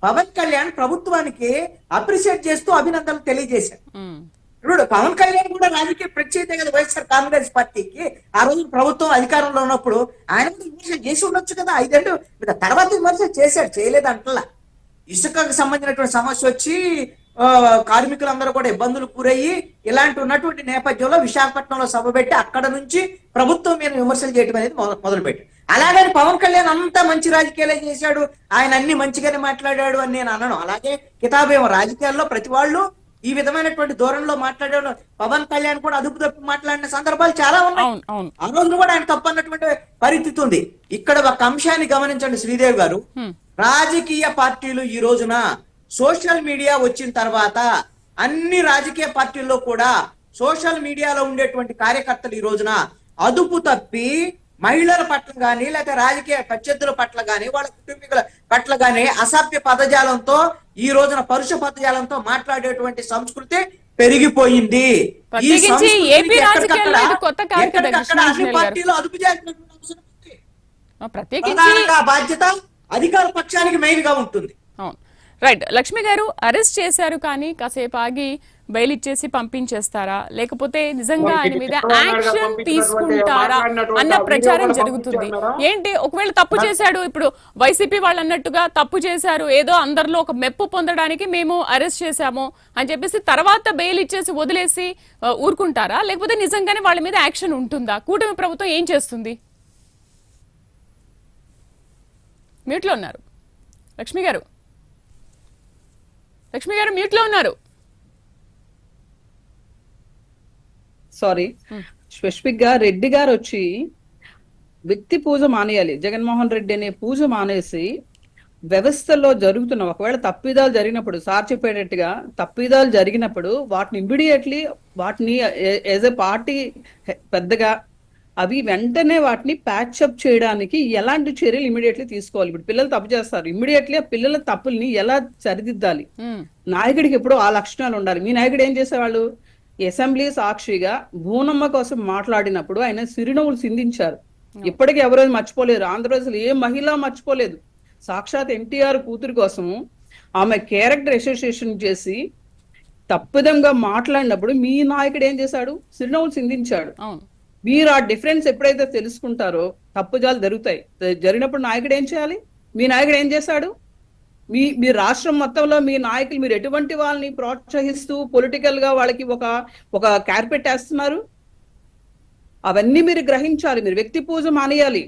పవన్ కళ్యాణ్ ప్రభుత్వానికి అప్రిషియేట్ చేస్తూ అభినందనలు తెలియజేశారు. ఇప్పుడు పవన్ కళ్యాణ్ కూడా రాజకీయ ప్రత్యేకత కదా వైఎస్ఆర్ కాంగ్రెస్ పార్టీకి. ఆ రోజు ప్రభుత్వం అధికారంలో ఉన్నప్పుడు ఆయన కూడా విమర్శలు చేసి ఉండొచ్చు కదా, 5 ఏళ్ళు తర్వాత విమర్శలు చేశాడు, చేయలేదు అంటలా. ఇసుకకు సంబంధించినటువంటి సమస్య వచ్చి కార్మికులందరూ కూడా ఇబ్బందులు గురయ్యి ఇలాంటి ఉన్నటువంటి నేపథ్యంలో విశాఖపట్నంలో సభ పెట్టి అక్కడ నుంచి ప్రభుత్వం మీద విమర్శలు చేయడం అనేది మొదలుపెట్టి, అలాగని పవన్ కళ్యాణ్ అంతా మంచి రాజకీయాలే చేశాడు, ఆయన అన్ని మంచిగానే మాట్లాడాడు అని నేను అనను. అలాగే కితాబేమో రాజకీయాల్లో ప్రతి వాళ్ళు ఈ విధమైనటువంటి ధోరణిలో మాట్లాడాడు. పవన్ కళ్యాణ్ కూడా అదుపు తప్పి మాట్లాడిన సందర్భాలు చాలా ఉన్నాయి. ఆ రోజున కూడా ఆయన తప్పు అన్నటువంటి పరిస్థితి ఉంది. ఇక్కడ ఒక అంశాన్ని గమనించండి శ్రీదేవి గారు, రాజకీయ పార్టీలు ఈ రోజున సోషల్ మీడియా వచ్చిన తర్వాత అన్ని రాజకీయ పార్టీల్లో కూడా సోషల్ మీడియాలో ఉండేటువంటి కార్యకర్తలు ఈ రోజున అదుపు తప్పి మహిళల పట్ల గాని లేకపోతే రాజకీయ ప్రత్యర్థుల పట్ల గాని వాళ్ళ కుటుంబీకుల పట్ల గాని అసభ్య పదజాలంతో ఈ రోజున పరుష పదజాలంతో మాట్లాడేటువంటి సంస్కృతి పెరిగిపోయింది. ఈ సంస్కృతికి అన్ని పార్టీలు అదుపు చేయాల్సినటువంటి అవసరం ఉంది. ప్రధానంగా బాధ్యత అధికార పక్షానికి మెయిన్ గా ఉంటుంది. రైట్. లక్ష్మి గారు, అరెస్ట్ చేశారు కానీ కాసేపు ఆగి బెయిల్ ఇచ్చేసి పంపించేస్తారా, లేకపోతే నిజంగా ఆయన మీద యాక్షన్ తీసుకుంటారా అన్న ప్రచారం జరుగుతుంది. ఏంటి, ఒకవేళ తప్పు చేశాడు, ఇప్పుడు వైసీపీ వాళ్ళు అన్నట్టుగా తప్పు చేశారు, ఏదో అందరిలో ఒక మెప్పు పొందడానికి మేము అరెస్ట్ చేశాము అని చెప్పేసి తర్వాత బెయిల్ ఇచ్చేసి వదిలేసి ఊరుకుంటారా, లేకపోతే నిజంగానే వాళ్ళ మీద యాక్షన్ ఉంటుందా? కూటమి ప్రభుత్వం ఏం చేస్తుంది? మ్యూట్లో ఉన్నారు లక్ష్మి గారు. లక్ష్మి గారు మ్యూట్ లో ఉన్నారు. సారీ. స్పెసిఫిక్ గా రెడ్డి గారు వచ్చి వ్యక్తి పూజ మానేయాలి, జగన్మోహన్ రెడ్డి అనే పూజ మానేసి వ్యవస్థలో జరుగుతున్న ఒకవేళ తప్పిదాలు జరిగినప్పుడు, సార్ చెప్పేటట్టుగా తప్పిదాలు జరిగినప్పుడు వాటిని ఇమ్మీడియట్లీ వాటిని యాజ్ ఎ పార్టీ పెద్దగా అవి వెంటనే వాటిని ప్యాచప్ చేయడానికి ఎలాంటి చర్యలు ఇమీడియట్లీ తీసుకోవాలి. ఇప్పుడు పిల్లలు తప్పు చేస్తారు, ఇమీడియట్లీ ఆ పిల్లల తప్పుల్ని ఎలా సరిదిద్దాలి. నాయకుడికి ఎప్పుడు ఆ లక్షణాలు ఉండాలి. మీ నాయకుడు ఏం చేసేవాళ్ళు, అసెంబ్లీ సాక్షిగా భూనమ్మ కోసం మాట్లాడినప్పుడు ఆయన సిరినవ్వులు సిందించారు. ఇప్పటికీ ఎవరో మర్చిపోలేరు, ఆంధ్రప్రదేశ్ ఏ మహిళ మర్చిపోలేదు. సాక్షాత్ ఎన్టీఆర్ కూతురు కోసము ఆమె క్యారెక్టర్ అసోసియేషన్ చేసి తప్పిదంగా మాట్లాడినప్పుడు మీ నాయకుడు ఏం చేశాడు, సిరినవ్వులు సిందించాడు. మీరు ఆ డిఫరెన్స్ ఎప్పుడైతే తెలుసుకుంటారో తప్పుజాలు జరుగుతాయి. జరిగినప్పుడు నాయకుడు ఏం చేయాలి, మీ నాయకుడు ఏం చేశాడు, మీ రాష్ట్రం మొత్తంలో మీ నాయకులు మీరు ఎటువంటి వాళ్ళని ప్రోత్సహిస్తూ పొలిటికల్ గా వాళ్ళకి ఒక కార్పెట్ వేస్తున్నారు, అవన్నీ మీరు గ్రహించాలి. మీరు వ్యక్తి పూజ మానేయాలి.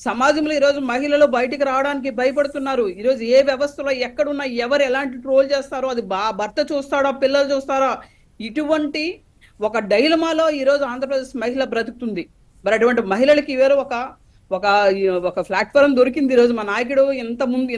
సమాజంలో ఈరోజు మహిళలు బయటికి రావడానికి భయపడుతున్నారు. ఈరోజు ఏ వ్యవస్థలో ఎక్కడున్నా ఎవరు ఎలాంటి ట్రోల్ చేస్తారో అది భర్త చూస్తాడో పిల్లలు చూస్తారో, ఇటువంటి ఒక డైలమాలో ఈరోజు ఆంధ్రప్రదేశ్ మహిళ బ్రతుకుతుంది. మరి అటువంటి మహిళలకి వేరే ఒక ప్లాట్ఫారం దొరికింది. ఈరోజు మా నాయకుడు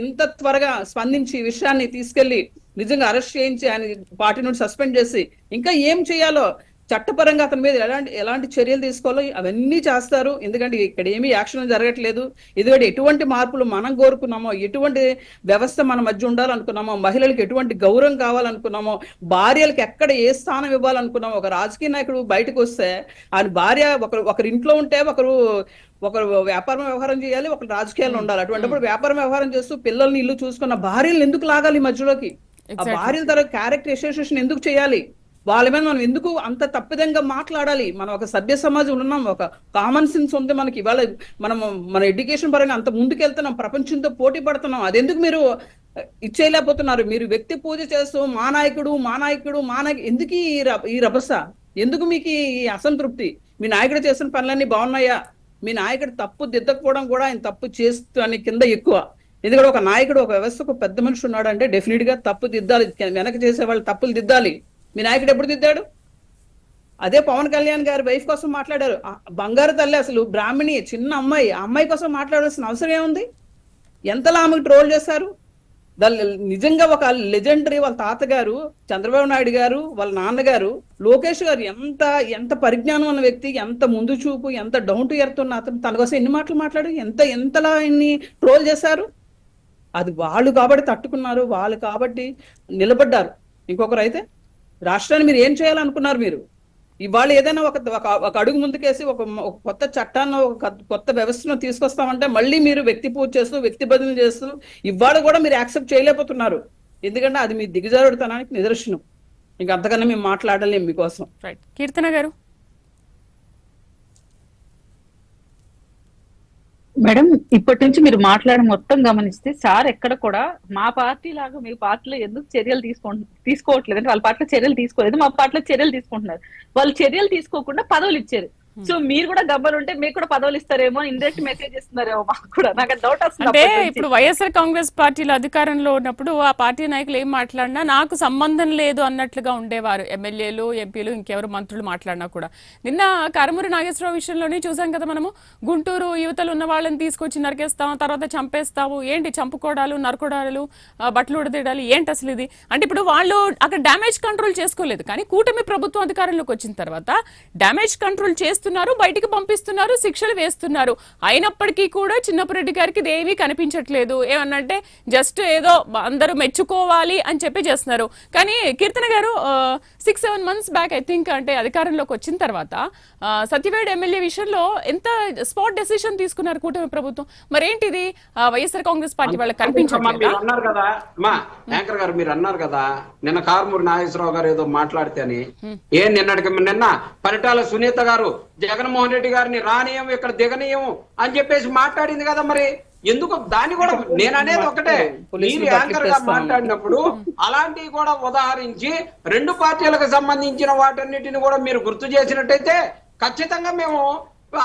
ఎంత త్వరగా స్పందించి విషయాన్ని తీసుకెళ్లి నిజంగా అరెస్ట్ చేయించి ఆయన పార్టీ నుండి సస్పెండ్ చేసి ఇంకా ఏం చేయాలో చట్టపరంగా అతని మీద ఎలాంటి చర్యలు తీసుకోవాలో అవన్నీ చేస్తారు. ఎందుకంటే ఇక్కడ ఏమీ యాక్షన్ జరగట్లేదు. ఎందుకంటే ఎటువంటి మార్పులు మనం కోరుకున్నామో, ఎటువంటి వ్యవస్థ మన మధ్య ఉండాలనుకున్నామో, మహిళలకు ఎటువంటి గౌరవం కావాలనుకున్నామో, భార్యలకు ఎక్కడ ఏ స్థానం ఇవ్వాలనుకున్నామో, ఒక రాజకీయ నాయకుడు బయటకు వస్తే ఆయన భార్య ఒకరి ఇంట్లో ఉంటే ఒకరు వ్యాపారం వ్యవహారం చేయాలి, ఒకరు రాజకీయాల్లో ఉండాలి. అటువంటిప్పుడు వ్యాపారం వ్యవహారం చేస్తూ పిల్లల్ని ఇల్లు చూసుకున్న భార్యలను ఎందుకు లాగాలి మధ్యలోకి? ఆ భార్యల తర్వాత క్యారెక్టర్ అసోసియేషన్ ఎందుకు చేయాలి? వాళ్ళ మీద మనం ఎందుకు అంత తప్పిదంగా మాట్లాడాలి? మనం ఒక సభ్య సమాజం ఉన్నాం, ఒక కామన్ సెన్స్ ఉంది మనకి. ఇవాళ మన ఎడ్యుకేషన్ పరంగా అంత ముందుకెళ్తున్నాం, ప్రపంచంతో పోటీ పడుతున్నాం. అదెందుకు మీరు ఇచ్చేయలేకపోతున్నారు? మీరు వ్యక్తి పూజ చేస్తూ మా నాయకుడు ఎందుకు ఈ రభస? ఎందుకు మీకు ఈ అసంతృప్తి? మీ నాయకుడు చేసిన పనులన్నీ బాగున్నాయా? మీ నాయకుడు తప్పు దిద్దకపోవడం కూడా ఆయన తప్పు చేస్తూ అని కింద ఎక్కువ. ఎందుకంటే ఒక నాయకుడు, ఒక వ్యవస్థకు పెద్ద మనిషి ఉన్నాడు అంటే డెఫినెట్ గా తప్పు దిద్దాలి, వెనక చేసే వాళ్ళు తప్పులు దిద్దాలి. మీ నాయకుడు ఎప్పుడు దిద్దాడు? అదే పవన్ కళ్యాణ్ గారి వైఫ్ కోసం మాట్లాడారు. బంగారు తల్లి, అసలు బ్రాహ్మణి, చిన్న అమ్మాయి, ఆ అమ్మాయి కోసం మాట్లాడాల్సిన అవసరం ఏముంది? ఎంతలా ఆమెకు ట్రోల్ చేశారు. నిజంగా ఒక లెజెండరీ, వాళ్ళ తాతగారు చంద్రబాబు నాయుడు గారు, వాళ్ళ నాన్నగారు లోకేష్ గారు ఎంత పరిజ్ఞానం ఉన్న వ్యక్తి, ఎంత ముందు చూపు, ఎంత డౌన్ టు ఎర్త్ ఉన్న అతను తన కోసం ఎన్ని మాటలు మాట్లాడు, ఎంతలా ఇన్ని ట్రోల్ చేశారు. అది వాళ్ళు కాబట్టి తట్టుకున్నారు, వాళ్ళు కాబట్టి నిలబడ్డారు. ఇంకొకరు అయితే రాష్ట్రాన్ని మీరు ఏం చేయాలనుకున్నారు? మీరు ఇవాళ ఏదైనా ఒక అడుగు ముందుకేసి ఒక కొత్త చట్టాన్ని, ఒక కొత్త వ్యవస్థను తీసుకొస్తామంటే మళ్ళీ మీరు వ్యక్తి పూజ చేస్తూ, వ్యక్తి బదిలీ చేస్తూ ఇవాళ కూడా మీరు యాక్సెప్ట్ చేయలేకపోతున్నారు. ఎందుకంటే అది మీ దిగజారుడుతనానికి నిదర్శనం. ఇంకా అంతకన్నా మేము మాట్లాడలేము మీకోసం. రైట్, కీర్తన గారు. మేడం, ఇప్పటి నుంచి మీరు మాట్లాడడం మొత్తం గమనిస్తే సార్ ఎక్కడ కూడా మా పార్టీ లాగా మీ పార్టీలో ఎందుకు చర్యలు తీసుకోవట్లేదు అంటే వాళ్ళ పార్టీలో చర్యలు తీసుకోలేదు, మా పార్టీలో చర్యలు తీసుకుంటున్నారు. వాళ్ళు చర్యలు తీసుకోకుండా పదవులు ఇచ్చారు. సో మీరు కూడా గబ్బరుంటే మీకు కూడా పదవులు ఇస్తారేమో, ఇండైరెక్ట్ మెసేజ్ ఇస్తున్నారేమో మాకు కూడా. నాకు డౌట్ వస్తుంది. అంటే ఇప్పుడు వైఎస్ఆర్ కాంగ్రెస్ పార్టీలో అధికారంలో ఉన్నప్పుడు ఆ పార్టీ నాయకులు ఏం మాట్లాడినా నాకు సంబంధం లేదు అన్నట్లుగా ఉండేవారు. ఎమ్మెల్యేలు, ఎంపీలు, ఇంకెవరు మంత్రులు మాట్లాడినా కూడా. నిన్న కారుమూరి నాగేశ్వరరావు విషయంలోనే చూసాం కదా మనము. గుంటూరు యువతలు ఉన్న వాళ్ళని తీసుకొచ్చి నరికేస్తాం, తర్వాత చంపేస్తాము. ఏంటి చంపుకోవడాలు, నరకోడాలు, బట్టలు ఉడతీయడాలు, ఏంటి అసలు ఇది? అంటే ఇప్పుడు వాళ్ళు అక్కడ డ్యామేజ్ కంట్రోల్ చేసుకోలేదు, కానీ కూటమి ప్రభుత్వం అధికారంలోకి వచ్చిన తర్వాత డ్యామేజ్ కంట్రోల్ చేస్తూ బయటికి పంపిస్తున్నారు, శిక్షలు వేస్తున్నారు. అయినప్పటికీ కూడా చిన్నపరెడ్డి గారికి ఇది ఏమీ కనిపించట్లేదు. ఏమన్నంటే జస్ట్ ఏదో అందరూ మెచ్చుకోవాలి అని చెప్పి చేస్తున్నారు. కానీ కీర్తన గారు 6-7 months బ్యాక్ ఐ థింక్, అంటే అధికారంలోకి వచ్చిన తర్వాత సత్యవేడ్ ఎమ్మెల్యే విషయంలో ఎంత స్పాట్ డెసిషన్ తీసుకున్నారు కూటమి ప్రభుత్వం. మరేంటిది వైఎస్ఆర్ కాంగ్రెస్ పార్టీ వాళ్ళకి కనిపించట్లేదు? అన్నారు కదా మా యాంకర్ గారు, మీరు అన్నారు కదా నిన్న కారుమూరి నాగేశ్వరరావు గారు ఏదో మాట్లాడితే అని. నిన్న పరిటాల సునీత గారు జగన్మోహన్ రెడ్డి గారిని రానియం, ఇక్కడ దిగనీయం అని చెప్పేసి మాట్లాడింది కదా. మరి ఎందుకు దాన్ని కూడా నేను అనేది ఒకటే, మీరు యాంకర్ గా మాట్లాడినప్పుడు అలాంటివి కూడా ఉదాహరించి 2 పార్టీలకు సంబంధించిన వాటన్నిటిని కూడా మీరు గుర్తు చేసినట్టయితే ఖచ్చితంగా మేము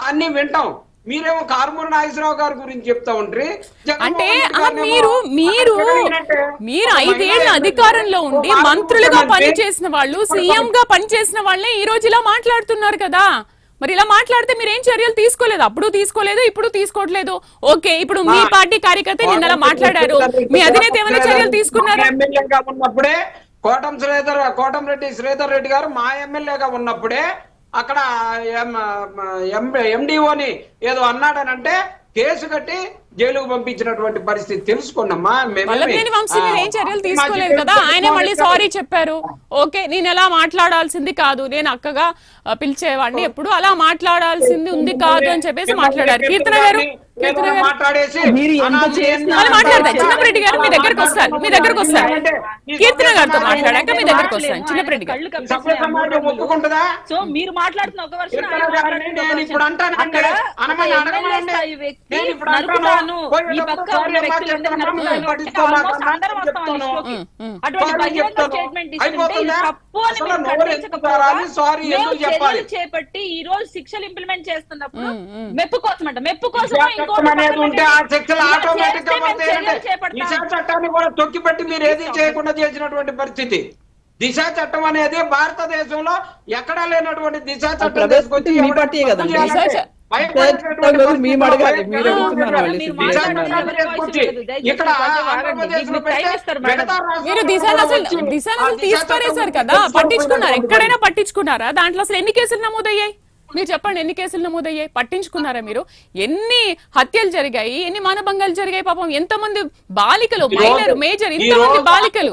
అన్ని వింటాం. మీరేమో కారుమూరి నాగేశ్వరరావు గారి గురించి చెప్తా ఉంటారు. అంటే మీరు 5 ఏళ్ల అధికారంలో ఉండి మంత్రులుగా పనిచేసిన వాళ్ళు, సీఎం గా పనిచేసిన వాళ్ళే ఈ రోజు ఇలా మాట్లాడుతున్నారు కదా. మరి ఇలా మాట్లాడితే మీరు ఏం చర్యలు తీసుకోలేదు? అప్పుడు తీసుకోలేదు, ఇప్పుడు తీసుకోవట్లేదు. ఓకే, ఇప్పుడు మీ పార్టీ కార్యకర్త నిన్న అలా మాట్లాడారు, మీ అధినేత ఏమైనా చర్యలు తీసుకున్నారా? ఎమ్మెల్యేగా ఉన్నప్పుడే కోటంరెడ్డి శ్రీధర్ రెడ్డి గారు మా ఎమ్మెల్యేగా ఉన్నప్పుడే అక్కడ ఎండిఓని ఏదో అన్నాడనంటే కేసు కట్టి జైలుకు పంపించినటువంటి పరిస్థితి తెలుసుకున్నామ్మా. ఏం చర్యలు తీసుకోలేదు కదా. ఆయనే మళ్ళీ సారీ చెప్పారు. ఓకే, నేను ఎలా మాట్లాడాల్సింది కాదు, నేను అక్కగా పిలిచేవాడిని, ఎప్పుడు అలా మాట్లాడాల్సింది ఉంది కాదు అని చెప్పేసి మాట్లాడారు. కీర్తన గారు మాట్లాడతారు. చిన్నపరెడ్డి గారు మీ దగ్గరకు వస్తారు, కీర్తన గారితో మాట్లాడాక మీ దగ్గరకు వస్తాను. చిన్నపరెడ్డి గారు సో మీరు మాట్లాడుతున్న ఒక వర్షం చేపట్టి ఈ రోజు శిక్షలు ఇంప్లిమెంట్ చేస్తున్నప్పుడు మెప్పు కోసం చట్టాన్ని కూడా తొక్కిపెట్టి మీరు ఏది చేయకుండా చేసినటువంటి పరిస్థితి. దిశ చట్టం అనేది భారతదేశంలో ఎక్కడా లేనటువంటి దిశ చట్టం తీసుకొచ్చి ఇక్కడ మీరు దిశాను తీసుకునేసారు కదా, పట్టించుకున్నారు? ఎక్కడైనా పట్టించుకున్నారా? దాంట్లో అసలు ఎన్ని కేసులు నమోదయ్యాయి? మీరు చెప్పండి, ఎన్ని కేసులు నమోదయ్యాయి? పట్టించుకున్నారా మీరు? ఎన్ని హత్యలు జరిగాయి, ఎన్ని మానభంగాలు జరిగాయి? పాపం ఎంతమంది బాలికలు, మహిళలు, మేజర్ ఇంతమంది బాలికలు.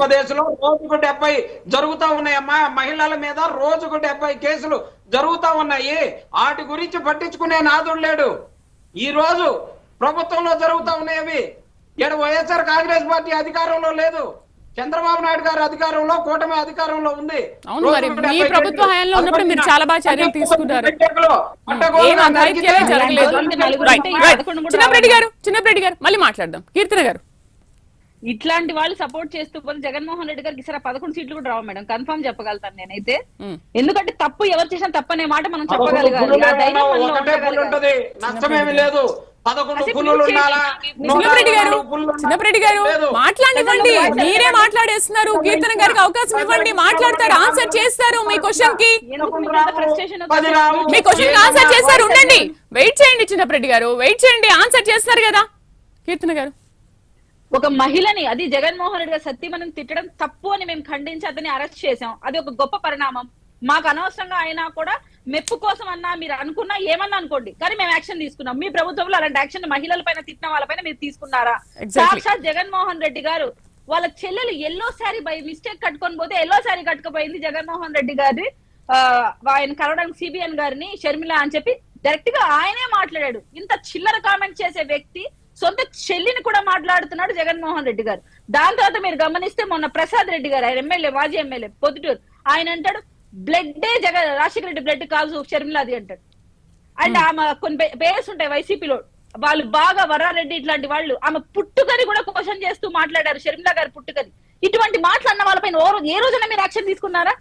రోజుకు 70 జరుగుతా ఉన్నాయమ్మా. మహిళల మీద రోజుకు 70 కేసులు జరుగుతా ఉన్నాయి. వాటి గురించి పట్టించుకునే నాదుడు లేడు. ఈ రోజు ప్రభుత్వంలో జరుగుతా ఉన్నాయి. ఇక్కడ వైఎస్ఆర్ కాంగ్రెస్ పార్టీ అధికారంలో లేదు, చంద్రబాబు నాయుడు గారు అధికారంలో, కూటమి అధికారంలో ఉంది. అవును, మరి మీ ప్రభుత్వ హయాంలో ఉన్నప్పుడు మీరు చాలా బాగా చర్యలు తీసుకుంటారు. చిన్నపరెడ్డి గారు మళ్ళీ మాట్లాడదాం. కీర్తన గారు, ఇట్లాంటి వాళ్ళు సపోర్ట్ చేస్తూ పోతే జగన్మోహన్ రెడ్డి గారికి ఈసారి 11 సీట్లు కూడా రావు మేడం, కన్ఫర్మ్ చెప్పగలుగుతాను నేనైతే. ఎందుకంటే తప్పు ఎవరు చేసినా తప్పనే మాట మనం చెప్పగలగాలి. నష్టమేమి లేదు. 11 పుల్లులు ఉండాలా? చిన్నప్రెడ్డి గారు మాట్లాడివ్వండి, మీరే మాట్లాడేస్తున్నారు. కీర్తన గారికి అవకాశం ఇవ్వండి, మాట్లాడతారు, ఆన్సర్ చేస్తారు మీ క్వశ్చన్ కి. మీ క్వశ్చన్ ఆన్సర్ చేస్తారు, ఉండండి, వెయిట్ చేయండి చిన్నప్రెడ్డి గారు, వెయిట్ చేయండి, ఆన్సర్ చేస్తారు కదా కీర్తన గారు. ఒక మహిళని, అది జగన్మోహన్ రెడ్డి గారు సత్యమని తిట్టడం తప్పు అని మేము ఖండించి అతన్ని అరెస్ట్ చేసాం. అది ఒక గొప్ప పరిణామం. మాకు అనవసరంగా అయినా కూడా మెప్పు కోసం అన్నా మీరు అనుకున్నా ఏమన్నా అనుకోండి, కానీ మేము యాక్షన్ తీసుకున్నాం. మీ ప్రభుత్వంలో అలాంటి యాక్షన్ మహిళల పైన తిట్టిన వాళ్ళపైన మీరు తీసుకున్నారా? సాక్షాత్ జగన్మోహన్ రెడ్డి గారు వాళ్ళ చెల్లెలు ఎల్లో శారీ బై మిస్టేక్ కట్టుకొని పోతే ఎల్లో శారీ కట్టుకుపోయింది జగన్మోహన్ రెడ్డి గారి ఆయన కలవడానికి సిబిఎన్ గారిని షర్మిల అని చెప్పి డైరెక్ట్ గా ఆయనే మాట్లాడాడు. ఇంత చిల్లర కామెంట్ చేసే వ్యక్తి సొంత చెల్లిని కూడా మాట్లాడుతున్నాడు జగన్మోహన్ రెడ్డి గారు. దాని తర్వాత మీరు గమనిస్తే మొన్న ప్రసాద్ రెడ్డి గారు, ఆయన ఎమ్మెల్యే, మాజీ ఎమ్మెల్యే పొద్దుటూరు, ఆయన అంటాడు బ్లడ్ రాజశేఖర రెడ్డి బ్లడ్ కాల్సు షర్మిలాది అంటాడు. అండ్ ఆమె కొన్ని పేర్స్ ఉంటాయి వైసీపీలో, వాళ్ళు బాగా వరారెడ్డి ఇట్లాంటి వాళ్ళు ఆమె పుట్టుకని కూడా క్వశ్చన్ చేస్తూ మాట్లాడారు, షర్మిల గారి పుట్టుకని. ఇటువంటి మాట్లాడిన వాళ్ళపైన ఏ రోజైనా మీరు యాక్షన్ తీసుకున్నారా?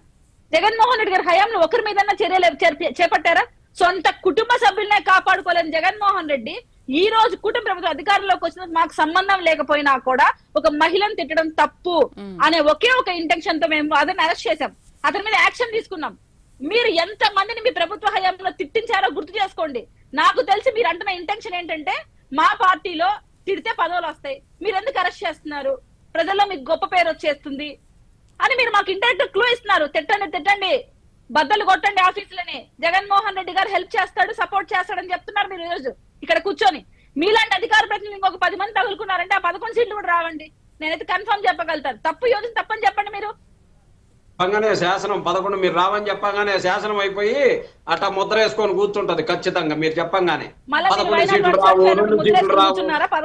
జగన్మోహన్ రెడ్డి గారి హయాంలో ఒకరి మీద చర్యలు చేపట్టారా? సొంత కుటుంబ సభ్యులనే కాపాడుకోలేని జగన్మోహన్ రెడ్డి ఈ రోజు కుటుంబ ప్రభుత్వ అధికారంలోకి వచ్చిన మాకు సంబంధం లేకపోయినా కూడా ఒక మహిళను తిట్టడం తప్పు అనే ఒకే ఒక ఇంటెన్షన్ తో మేము అతన్ని అరెస్ట్ చేశాం, అతని మీద యాక్షన్ తీసుకున్నాం. మీరు ఎంత మందిని మీ ప్రభుత్వ హయాంలో తిట్టించారో గుర్తు చేసుకోండి. నాకు తెలిసి మీరు అంటున్న ఇంటెన్షన్ ఏంటంటే మా పార్టీలో తిడితే పదవులు వస్తాయి, మీరు ఎందుకు అరెస్ట్ చేస్తున్నారు, ప్రజల్లో మీకు గొప్ప పేరు వచ్చేస్తుంది అని మీరు మాకు ఇండైరెక్ట్ క్లూ ఇస్తున్నారు. తిట్టండి, బద్దలు కొట్టండి ఆఫీసులని, జగన్మోహన్ రెడ్డి గారు హెల్ప్ చేస్తాడు, సపోర్ట్ చేస్తాడని చెప్తున్నారు మీరు ఈ రోజు ఇక్కడ కూర్చొని. మీలాంటి అధికార ప్రతినిధులు ఇంకొక 10 మంది తగులుకున్నారంటే ఆ 11 సీట్లు కూడా రావండి. నేనైతే కన్ఫర్మ్ చెప్పగలుగుతాను. తప్పు యోజన తప్పని చెప్పండి మీరు. శాసనం 11 మీరు రావని చెప్పగానే శాసనం అయిపోయి అట్లా ముద్ర వేసుకొని కూర్చుంటది ఖచ్చితంగా. మీరు చెప్పంగానే 11 సీట్లు రావు, 2 సీట్లు రావు.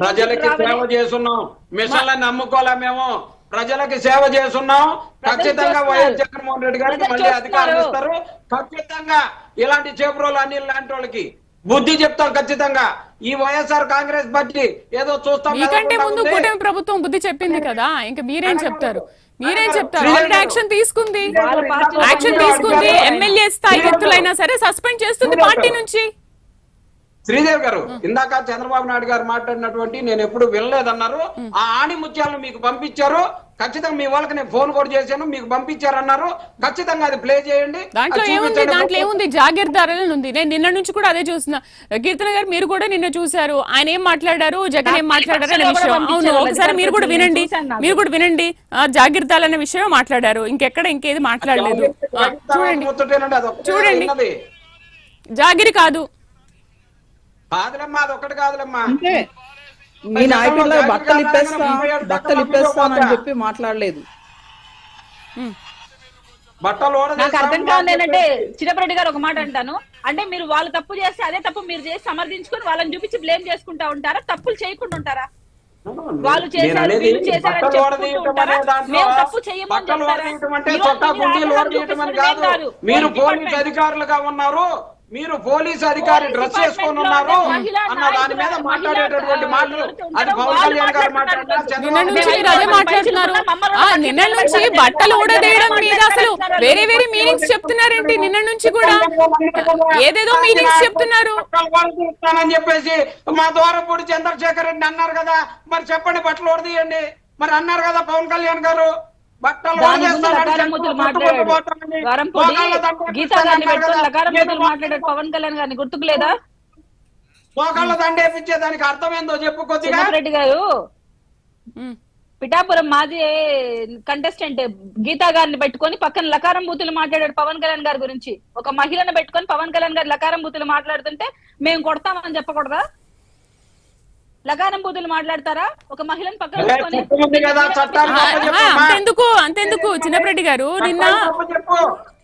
ప్రజలకి సేవ చేస్తున్నాం, మిషన్లని నమ్ముకోలే మేము, ప్రజలకి సేవ చేస్తున్నాం. ఖచ్చితంగా వైఎస్ జగన్మోహన్ రెడ్డి గారికి మళ్ళీ అధికారం ఇస్తారు. ఖచ్చితంగా ఇలాంటి చేపురోలు అన్ని లాంటి వాళ్ళకి బుద్ధి చెప్తాం ఖచ్చితంగా. ఈ వైఎస్ఆర్ కాంగ్రెస్ పార్టీ ఏదో చూస్తాం. మీకంటే ముందు కూటమి ప్రభుత్వం బుద్ధి చెప్పింది కదా, ఇంకా మీరేం చెప్తారు? యాక్షన్ తీసుకుంది, ఎమ్మెల్యే స్థాయి వ్యక్తులైనా సరే సస్పెండ్ చేస్తుంది పార్టీ నుంచి. శ్రీదేవి గారు ఇందాక చంద్రబాబు నాయుడు గారు మాట్లాడినటువంటి నేను ఎప్పుడు వినలేదన్నారు. ఆ ఆణి ముత్యాలను మీకు పంపించారు. ఖచ్చితంగా మీ వాళ్ళకి నేను ఫోన్ కూడా చేశాను, మీకు పంపించారన్నారు. ఖచ్చితంగా అది ప్లే చేయండి. దాంట్లో ఏముంది జాగీర్దారులను ఉంది. నేను నిన్న నుంచి కూడా అదే చూస్తున్నా. కీర్తన గారు మీరు కూడా నిన్న చూశారు, ఆయన ఏం మాట్లాడారు, జగన్ ఏం మాట్లాడారు అనే విషయం. అవును, ఒకసారి మీరు కూడా వినండి. జాగీర్దారులు అనే విషయం మాట్లాడారు, ఇంకేది మాట్లాడలేదు. చూడండి, జాగిరి కాదు, కాదులమ్మా, అది ఒక్కటి కాదులమ్మా. మీ నాయకుల్లో బట్టలు ఇప్పేస్తానని చెప్పి మాట్లాడలేదు. నాకు అర్థం కాదు ఏంటంటే చిన్నప్పరెడ్డి గారు ఒక మాట అంటాను, అంటే మీరు వాళ్ళు తప్పు చేస్తే అదే తప్పు మీరు చేసి సమర్థించుకొని వాళ్ళని చూపించి బ్లేమ్ చేసుకుంటా ఉంటారా? తప్పులు చేయకుండా ఉంటారా? వాళ్ళు చేశారు, వీళ్ళు చేశారని చెప్పుకుంటూ ఉంటారా? మేము తప్పు చేయమని చెప్తారా? మీరు పోలీస్ అధికారులుగా ఉన్నారు, మీరు పోలీసు అధికారి డ్రెస్ చేసుకొని ఉన్నారు అన్న దాని మీద మాట్లాడేటటువంటి మాటలు అది పవన్ కళ్యాణ్ గారు మాట్లాడుతున్నారు. నిన్న నుంచి బట్టలు ఊడదేయడం మీద అసలు వేరే మీనింగ్స్ చెప్తున్నారేంటి? నిన్న నుంచి కూడా ఏదేదో మీనింగ్స్ చెప్తున్నారు అని చెప్పేసి మా ద్వారపూడి చంద్రశేఖర్ రెడ్డి అన్నారు కదా, మరి చెప్పండి బట్టలు ఊడదీయండి మరి అన్నారు కదా పవన్ కళ్యాణ్ గారు. గీతా గారిని పెట్టుకొని లకారముతులు మాట్లాడారు పవన్ కళ్యాణ్ గారిని, గుర్తుకు లేదా? మోకాళ్ళ దండేపించే దానికి అర్థం ఏందో చెప్పు కొద్దిగా. రెడ్డి గారు పిఠాపురం మాజీ కంటెస్టెంట్ గీతా గారిని పెట్టుకొని పక్కన లకారం బూతులు మాట్లాడాడు పవన్ కళ్యాణ్ గారి గురించి. ఒక మహిళను పెట్టుకొని పవన్ కళ్యాణ్ గారు లకారం బూతులు మాట్లాడుతుంటే మేము కొడతామని చెప్పకూడదా? లగానం బూతులు మాట్లాడతారా? ఒక మహిళను పక్కన అంతెందుకు చిన్నప్రెడ్డి గారు నిన్న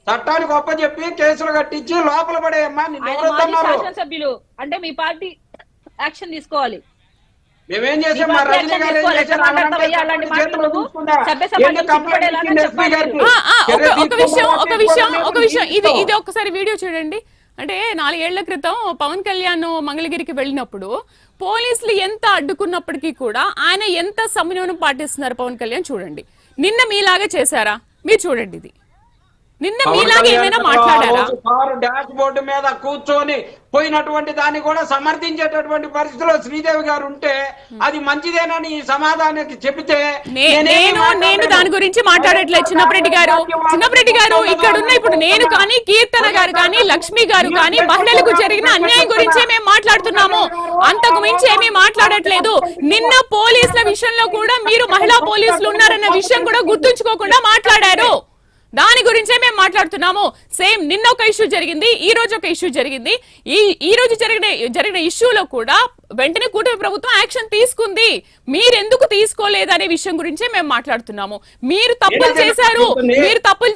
చట్టాన్ని గొప్ప చెప్పి కేసులు కట్టించి లోపల పడేయమ్మా. శాసనసభ్యులు అంటే మీ పార్టీ యాక్షన్ తీసుకోవాలి. మేమేం చేసాం? ఒక విషయం ఇది ఒక్కసారి వీడియో చూడండి. అంటే 4 ఏళ్ల క్రితం పవన్ కళ్యాణ్ మంగళగిరికి వెళ్ళినప్పుడు పోలీసులు ఎంత అడ్డుకున్నప్పటికీ కూడా ఆయన ఎంత సంయమనం పాటిస్తున్నారు పవన్ కళ్యాణ్ చూడండి. నిన్న మీలాగే చేశారా? మీరు చూడండి, నిన్న మీలాగా ఏమైనా మాట్లాడారా? కారు డాష్ బోర్డు మీద కూర్చొని పోయినటువంటి దాన్ని కూడా సమర్థించేటటువంటి పరిస్థితిలో శ్రీదేవి గారు ఉంటే అది మంచిదేనని ఈ సమాధానానికి చెబితే నేను దాని గురించి మాట్లాడట్లేదు. చిన్నప్పరెడ్డి గారు ఇక్కడ ఉన్న ఇప్పుడు నేను కానీ కీర్తన గారు కానీ లక్ష్మి గారు కానీ మహిళలకు జరిగిన అన్యాయం గురించే మేము మాట్లాడుతున్నాము. అంతకు మించి ఏమీ మాట్లాడట్లేదు. నిన్న పోలీసుల విషయంలో కూడా మీరు మహిళా పోలీసులు ఉన్నారన్న విషయం కూడా గుర్తుంచుకోకుండా మాట్లాడారు. దాని గురించే మేము మాట్లాడుతున్నాము. సేమ్ నిన్న ఒక ఇష్యూ జరిగింది, ఈ రోజు ఒక ఇష్యూ జరిగింది. ఈ రోజు జరిగిన ఇష్యూలో కూడా వెంటనే కూటమి ప్రభుత్వం యాక్షన్ తీసుకుంది. మీరెందుకు తీసుకోలేదనే విషయం గురించే మేము మాట్లాడుతున్నాము. మీరు తప్పులు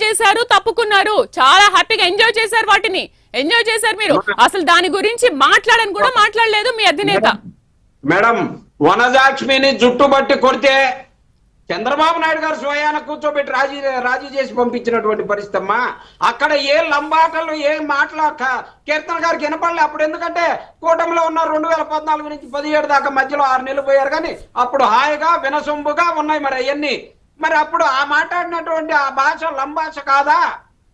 చేశారు, తప్పుకున్నారు, చాలా హ్యాపీగా ఎంజాయ్ చేశారు, వాటిని ఎంజాయ్ చేశారు మీరు. అసలు దాని గురించి మాట్లాడని కూడా మాట్లాడలేదు మీ అధినేత. మేడం, వనజాక్ష్మిని జుట్టుబట్టి కొడితే చంద్రబాబు నాయుడు గారు స్వయాన కూర్చోబెట్టి రాజీ చేసి పంపించినటువంటి పరిస్థితి అమ్మా. అక్కడ ఏ లంబాటలు ఏ మాటల కీర్తన గారికి వినపడలే అప్పుడు. ఎందుకంటే కూటమిలో ఉన్న 2014 నుంచి 17 దాకా మధ్యలో 6 నెలలు పోయారు, కానీ అప్పుడు హాయిగా వినసొంబుగా ఉన్నాయి మరి అవన్నీ. మరి అప్పుడు ఆ మాట్లాడినటువంటి ఆ భాష లంబాష కాదా?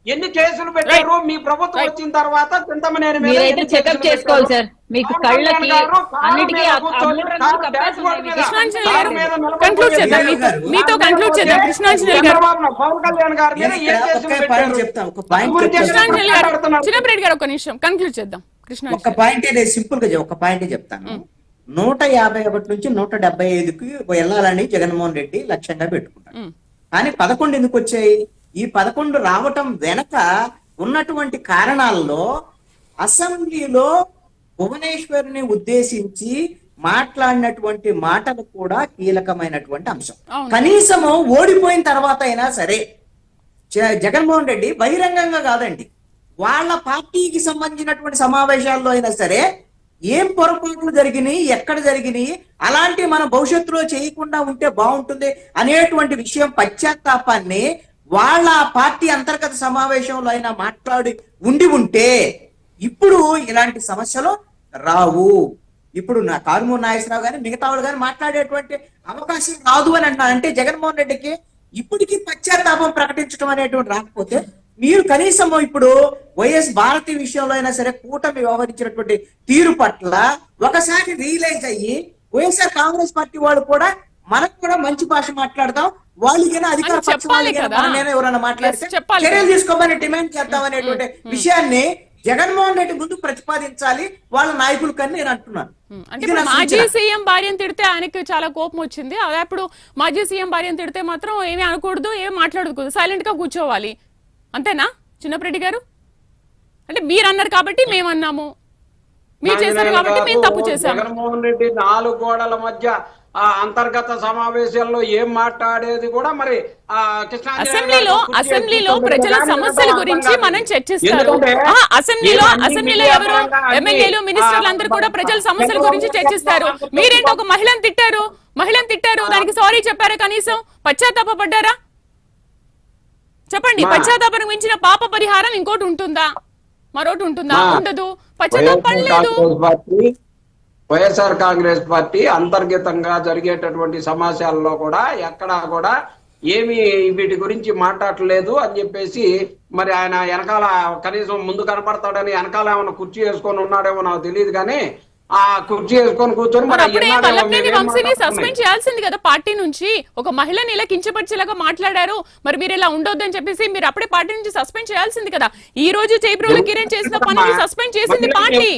ఎన్ని కేసులు పెట్టారు మీ ప్రభుత్వం వచ్చిన తర్వాత? చింతమనేని మీరైతే చెకప్ చేసుకోవాలి సార్. మీకు కళ్ళకి అన్నిటికీ మీతో కంక్లూడ్ చేద్దాం. కృష్ణాంజలి గారు, చిన్నప్పరెడ్డి గారు ఒక నిమిషం కంక్లూడ్ చేద్దాం. ఒక పాయింట్ సింపుల్ గా ఒక పాయింట్ చెప్తాను. 151 నుంచి 175కి వెళ్ళాలని జగన్మోహన్ రెడ్డి లక్ష్యంగా పెట్టుకున్నాడు. కానీ 11 ఎందుకు వచ్చాయి? ఈ 11 రావటం వెనక ఉన్నటువంటి కారణాల్లో అసెంబ్లీలో భువనేశ్వర్ని ఉద్దేశించి మాట్లాడినటువంటి మాటలు కూడా కీలకమైనటువంటి అంశం. కనీసము ఓడిపోయిన తర్వాత అయినా సరే జగన్మోహన్ రెడ్డి బహిరంగంగా కాదండి, వాళ్ళ పార్టీకి సంబంధించినటువంటి సమావేశాల్లో అయినా సరే ఏం పొరపాట్లు జరిగినాయి, ఎక్కడ జరిగినాయి, అలాంటి మన భవిష్యత్తులో చేయకుండా ఉంటే బాగుంటుంది అనేటువంటి విషయం పశ్చాత్తాపాన్ని వాళ్ళ పార్టీ అంతర్గత సమావేశంలో అయినా మాట్లాడి ఉంటే ఇప్పుడు ఇలాంటి సమస్యలు రావు. ఇప్పుడు కారుమూరి నాగేశ్వరరావు గాని మిగతా వాళ్ళు కానీ మాట్లాడేటువంటి అవకాశం రాదు అని అంటున్నారు. అంటే జగన్మోహన్ రెడ్డికి ఇప్పటికీ పశ్చాత్తాపం ప్రకటించడం అనేటువంటి రాకపోతే మీరు కనీసం ఇప్పుడు వైఎస్ భారతి విషయంలో అయినా సరే కూటమి వ్యవహరించినటువంటి తీరు పట్ల ఒకసారి రియలైజ్ అయ్యి వైఎస్ఆర్ కాంగ్రెస్ పార్టీ వాళ్ళు కూడా మనకు కూడా మంచి భాష మాట్లాడతాం, వాళ్ళకైనా అధికార ఎవరైనా మాట్లాడితే చర్యలు తీసుకోమని డిమాండ్ చేద్దాం అనేటువంటి విషయాన్ని జగన్మోహన్ రెడ్డి ముందు ప్రతిపాదించాలి వాళ్ళ నాయకులు కని నేను అంటున్నాను. మాజీ సీఎం భార్యను తిడితే ఆయనకి చాలా కోపం వచ్చింది. అదే అప్పుడు మాజీ సీఎం భార్యను తిడితే మాత్రం ఏమీ అనకూడదు, ఏమి మాట్లాడకూడదు, సైలెంట్ గా కూర్చోవాలి, అంతేనా చిన్నప్పరెడ్డి గారు? అంటే మీరు అన్నారు కాబట్టి మేము అన్నాము, మీరు చేశారు కాబట్టి మేము తప్పు చేశాము. జగన్మోహన్ రెడ్డి 4 గోడల మధ్య అంతర్గత సమావేశాల్లో ఏం మాట్లాడేది కూడా మరి అసెంబ్లీలో ప్రజల సమస్యల గురించి మనం చర్చిస్తారు. అసెంబ్లీలో ఎవరు ఎమ్మెల్యేలు మినిస్టర్లు అందరూ కూడా ప్రజల సమస్యల గురించి చర్చిస్తారు. మీరేంటి ఒక మహిళను తిట్టారు, దానికి సారీ చెప్పారా? కనీసం పశ్చాత్తాపడ్డారా? చెప్పండి. పశ్చాత్తాపం మించిన పాప పరిహారం ఇంకోటి ఉంటుందా? మరోటి ఉంటుందా? ఉండదు. పశ్చాత్తాపడలేదు. వైఎస్ఆర్ కాంగ్రెస్ పార్టీ అంతర్గతంగా జరిగేటటువంటి సమావేశాల్లో కూడా ఎక్కడా కూడా ఏమి వీటి గురించి మాట్లాడలేదు అని చెప్పేసి మరి ఆయన వెనకాల కనీసం ముందు కనపడతాడని వెనకాల ఏమైనా కుర్చీ వేసుకొని ఉన్నాడేమో నాకు తెలియదు, కానీ ఆ కుర్చీ వేసుకొని కూర్చొని సస్పెండ్ చేయాల్సింది కదా పార్టీ నుంచి. ఒక మహిళని ఇలా కించపరిచేలాగా మాట్లాడారు, మరి మీరు ఇలా ఉండొద్దని చెప్పేసి మీరు అప్పుడే పార్టీ నుంచి సస్పెండ్ చేయాల్సింది కదా. ఈ రోజు చేబ్రోలు కిరణ్ చేసిన పనులు సస్పెండ్ చేసింది పార్టీ.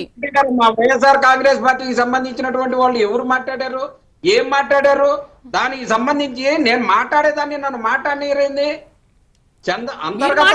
వైఎస్ఆర్ కాంగ్రెస్ పార్టీకి సంబంధించినటువంటి వాళ్ళు ఎవరు మాట్లాడారు, ఏం మాట్లాడారు? దానికి సంబంధించి నేను మాట్లాడేదాన్ని నన్ను మాట్లాడనీరేంది? అంతర్గత